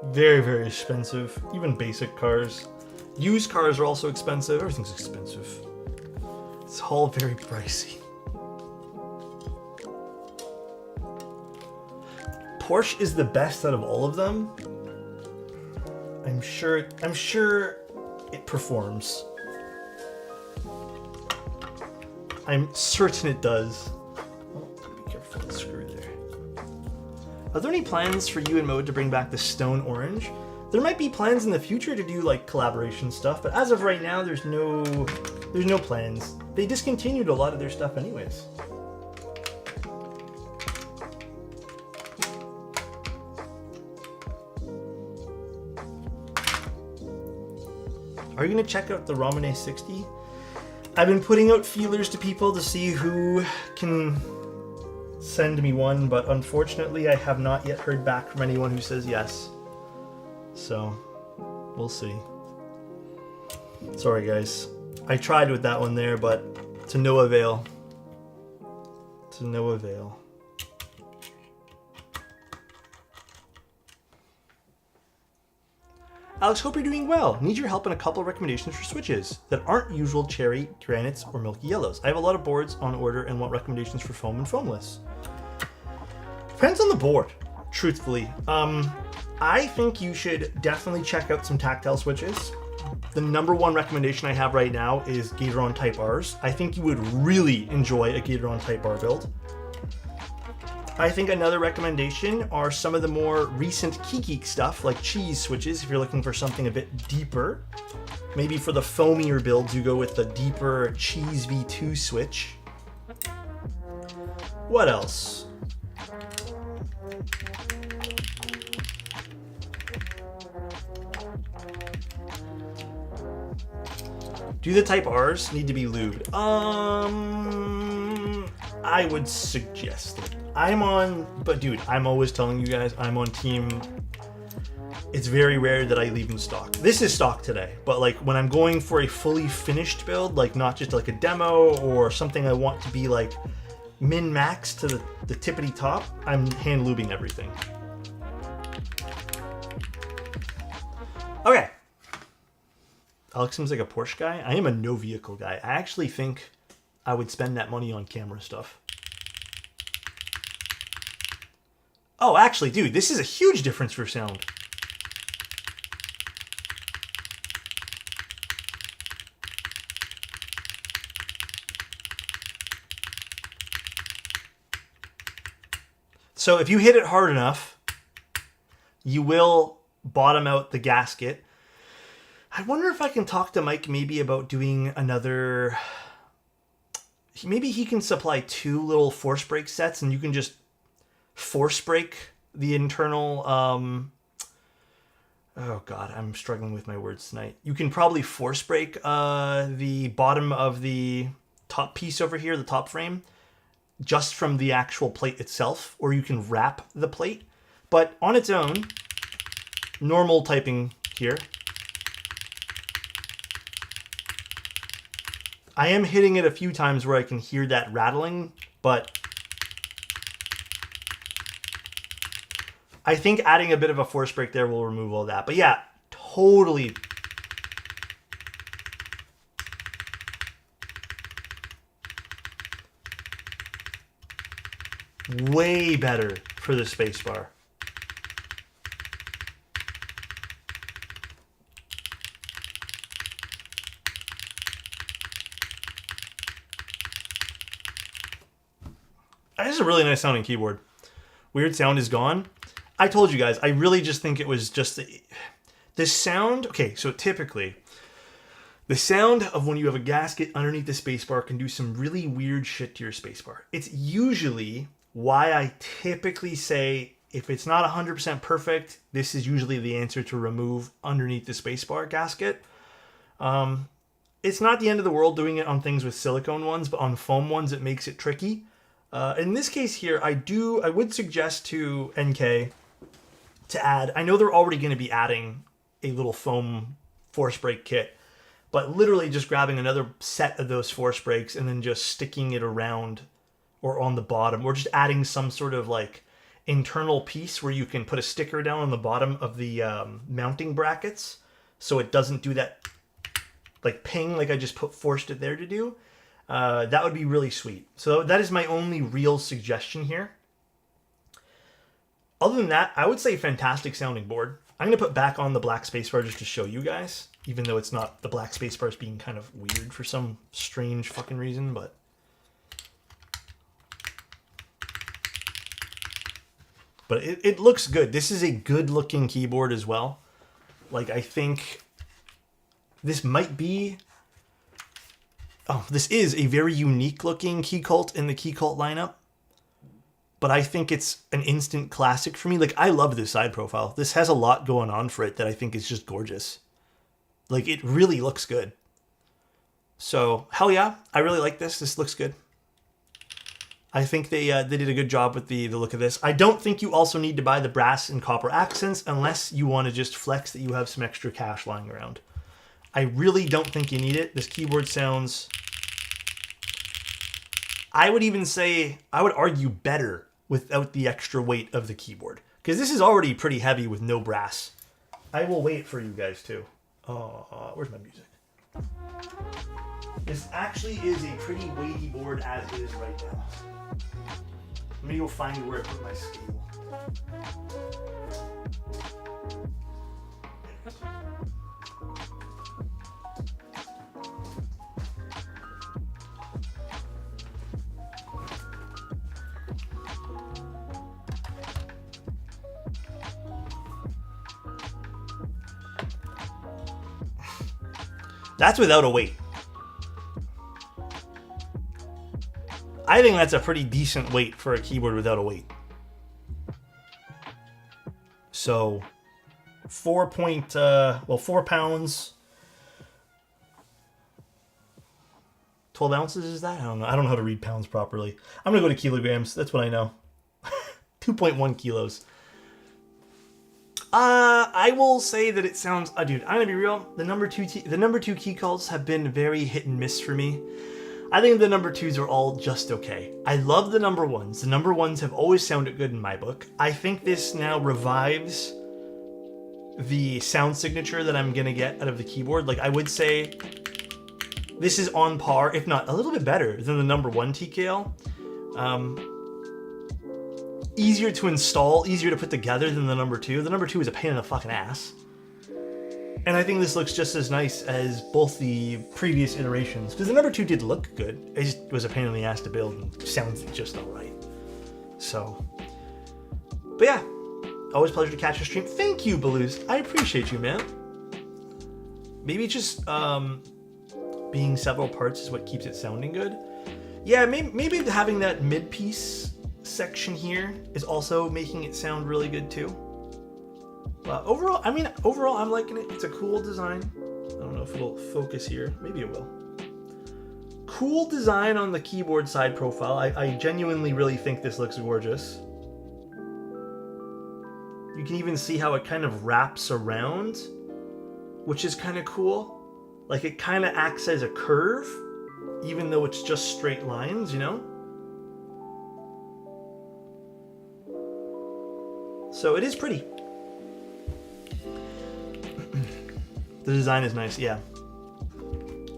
Very, very expensive. Even basic cars. Used cars are also expensive. Everything's expensive. It's all very pricey. Porsche is the best out of all of them. I'm sure it performs. I'm certain it does. Oh, be careful with the screw there. Are there any plans for you and Mode to bring back the Stone Orange? There might be plans in the future to do like collaboration stuff, but as of right now, there's no plans. They discontinued a lot of their stuff anyways. Are you going to check out the Ramune 60? I've been putting out feelers to people to see who can send me one, but unfortunately I have not yet heard back from anyone who says yes. So, we'll see. Sorry guys. I tried with that one there, but to no avail. To no avail. Alex, hope you're doing well. Need your help in a couple of recommendations for switches that aren't usual cherry, granites, or milky yellows. I have a lot of boards on order and want recommendations for foam and foamless. Depends on the board, truthfully. I think you should definitely check out some tactile switches. The number one recommendation I have right now is Gateron Type Rs. I think you would really enjoy a Gateron Type R build. I think another recommendation are some of the more recent Keycult stuff, like cheese switches, if you're looking for something a bit deeper. Maybe for the foamier builds, you go with the deeper cheese V2 switch. What else? Do the Type Rs need to be lubed? I would suggest it. But dude, I'm always telling you guys, I'm on team. It's very rare that I leave them stock. This is stock today, but like when I'm going for a fully finished build, like not just like a demo or something I want to be like min-max to the tippity top, I'm hand lubing everything. Okay. Alex seems like a Porsche guy. I am a no vehicle guy. I actually think I would spend that money on camera stuff. Oh, actually, dude, this is a huge difference for sound. So if you hit it hard enough, you will bottom out the gasket. I wonder if I can talk to Mike maybe about doing another... Maybe he can supply 2 little force brake sets and you can just force brake the internal... Oh god, I'm struggling with my words tonight. You can probably force brake the bottom of the top piece over here, the top frame, just from the actual plate itself, or you can wrap the plate. But on its own, normal typing here. I am hitting it a few times where I can hear that rattling, but I think adding a bit of a force brake there will remove all that. But yeah, totally. Way better for the spacebar. This is a really nice sounding keyboard. Weird sound is gone. I told you guys, I really just think it was just the sound. Okay, so typically, the sound of when you have a gasket underneath the spacebar can do some really weird shit to your spacebar. It's usually why I typically say, if it's not 100% perfect, this is usually the answer to remove underneath the spacebar gasket. It's not the end of the world doing it on things with silicone ones, but on foam ones, it makes it tricky. In this case here, I would suggest to NK to add, I know they're already going to be adding a little foam force brake kit, but literally just grabbing another set of those force brakes and then just sticking it around or on the bottom, or just adding some sort of like internal piece where you can put a sticker down on the bottom of the mounting brackets so it doesn't do that like ping like I just forced it there to do. That would be really sweet. So that is my only real suggestion here. Other than that, I would say fantastic sounding board. I'm going to put back on the black spacebar just to show you guys, even though it's not, the black spacebar is being kind of weird for some strange fucking reason, but it looks good. This is a good looking keyboard as well. Like, I think this might be, this is a very unique looking Keycult in the Keycult lineup. But I think it's an instant classic for me. Like, I love this side profile. This has a lot going on for it that I think is just gorgeous. Like, it really looks good. So, hell yeah. I really like this. This looks good. I think they did a good job with the look of this. I don't think you also need to buy the brass and copper accents unless you want to just flex that you have some extra cash lying around. I really don't think you need it. This keyboard sounds, I would even say, I would argue better without the extra weight of the keyboard. Because this is already pretty heavy with no brass. I will wait for you guys too. Where's my music? This actually is a pretty weighty board as it is right now. Let me go find where I put my scale. That's without a weight. I think that's a pretty decent weight for a keyboard without a weight. So, 4 pounds, 12 ounces is that? I don't know. I don't know how to read pounds properly. I'm going to go to kilograms. That's what I know. 2.1 kilos. I will say that it sounds, dude, I'm gonna be real. The number two Keycults have been very hit and miss for me. I think the number 2s are all just okay. I love the number 1s. The number 1s have always sounded good in my book. I think this now revives the sound signature that I'm gonna get out of the keyboard. Like, I would say this is on par, if not a little bit better than the number 1 TKL. Easier to install, easier to put together than the number 2. The number 2 is a pain in the fucking ass. And I think this looks just as nice as both the previous iterations. Because the number 2 did look good. It just was a pain in the ass to build and sounds just alright. So, but yeah. Always a pleasure to catch your stream. Thank you, Baloos. I appreciate you, man. Maybe just being several parts is what keeps it sounding good. Yeah, maybe having that mid-piece section here is also making it sound really good too. But overall, I'm liking it. It's a cool design. I don't know if it'll focus here. Maybe it will. Cool design on the keyboard side profile. I genuinely really think this looks gorgeous. You can even see how it kind of wraps around, which is kind of cool. Like, it kind of acts as a curve, even though it's just straight lines, you know? So it is pretty. The design is nice, yeah.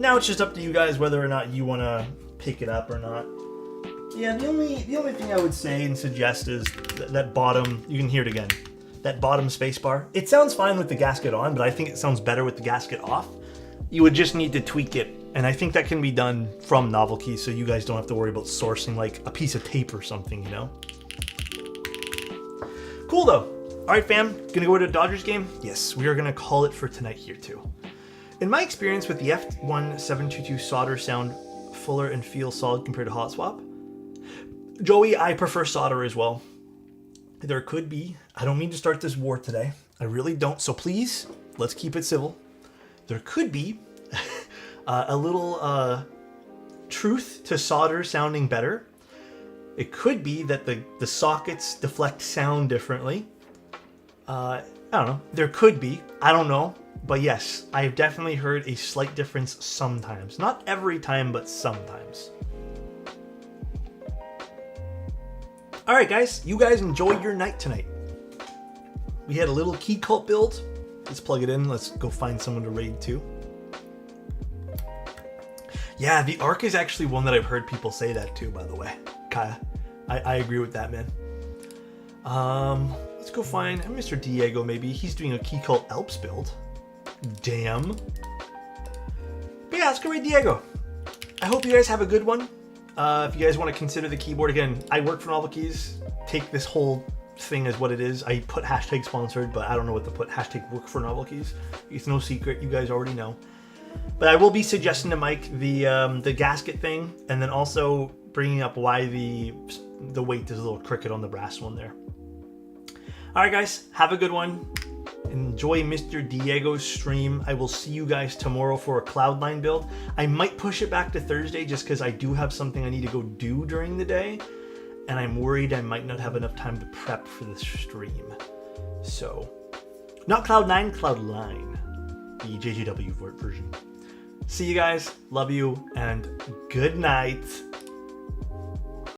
Now it's just up to you guys whether or not you want to pick it up or not. Yeah, the only thing I would say and suggest is that bottom, you can hear it again, that bottom spacebar. It sounds fine with the gasket on, but I think it sounds better with the gasket off. You would just need to tweak it, and I think that can be done from Novelty, so you guys don't have to worry about sourcing like a piece of tape or something, you know? Cool though. All right, fam, gonna go to a Dodgers game? Yes, we are gonna call it for tonight here too. In my experience with the F1722 solder sound fuller and feel solid compared to hot swap, Joey, I prefer solder as well. There could be, I don't mean to start this war today. I really don't, so please, let's keep it civil. There could be a little truth to solder sounding better. It could be that the sockets deflect sound differently. I don't know. There could be. I don't know. But yes, I've definitely heard a slight difference sometimes. Not every time, but sometimes. Alright guys, you guys enjoy your night tonight. We had a little Keycult build. Let's plug it in. Let's go find someone to raid to. Yeah, the Arc is actually one that I've heard people say that too, by the way. Kaya. I agree with that, man. Let's go find Mr. Diego, maybe. He's doing a Keycult Alps build. Damn. But yeah, let's go raid Diego. I hope you guys have a good one. If you guys want to consider the keyboard, again, I work for Novel Keys. Take this whole thing as what it is. I put hashtag sponsored, but I don't know what to put. Hashtag work for Novel Keys. It's no secret. You guys already know. But I will be suggesting to Mike the gasket thing, and then also bringing up why the weight is a little crooked on the brass one there. All right, guys, have a good one. Enjoy Mr. Diego's stream. I will see you guys tomorrow for a Cloud9 build. I might push it back to Thursday just because I do have something I need to go do during the day, and I'm worried I might not have enough time to prep for the stream. So, not Cloud9, Cloud9, the JGW version. See you guys, love you, and good night.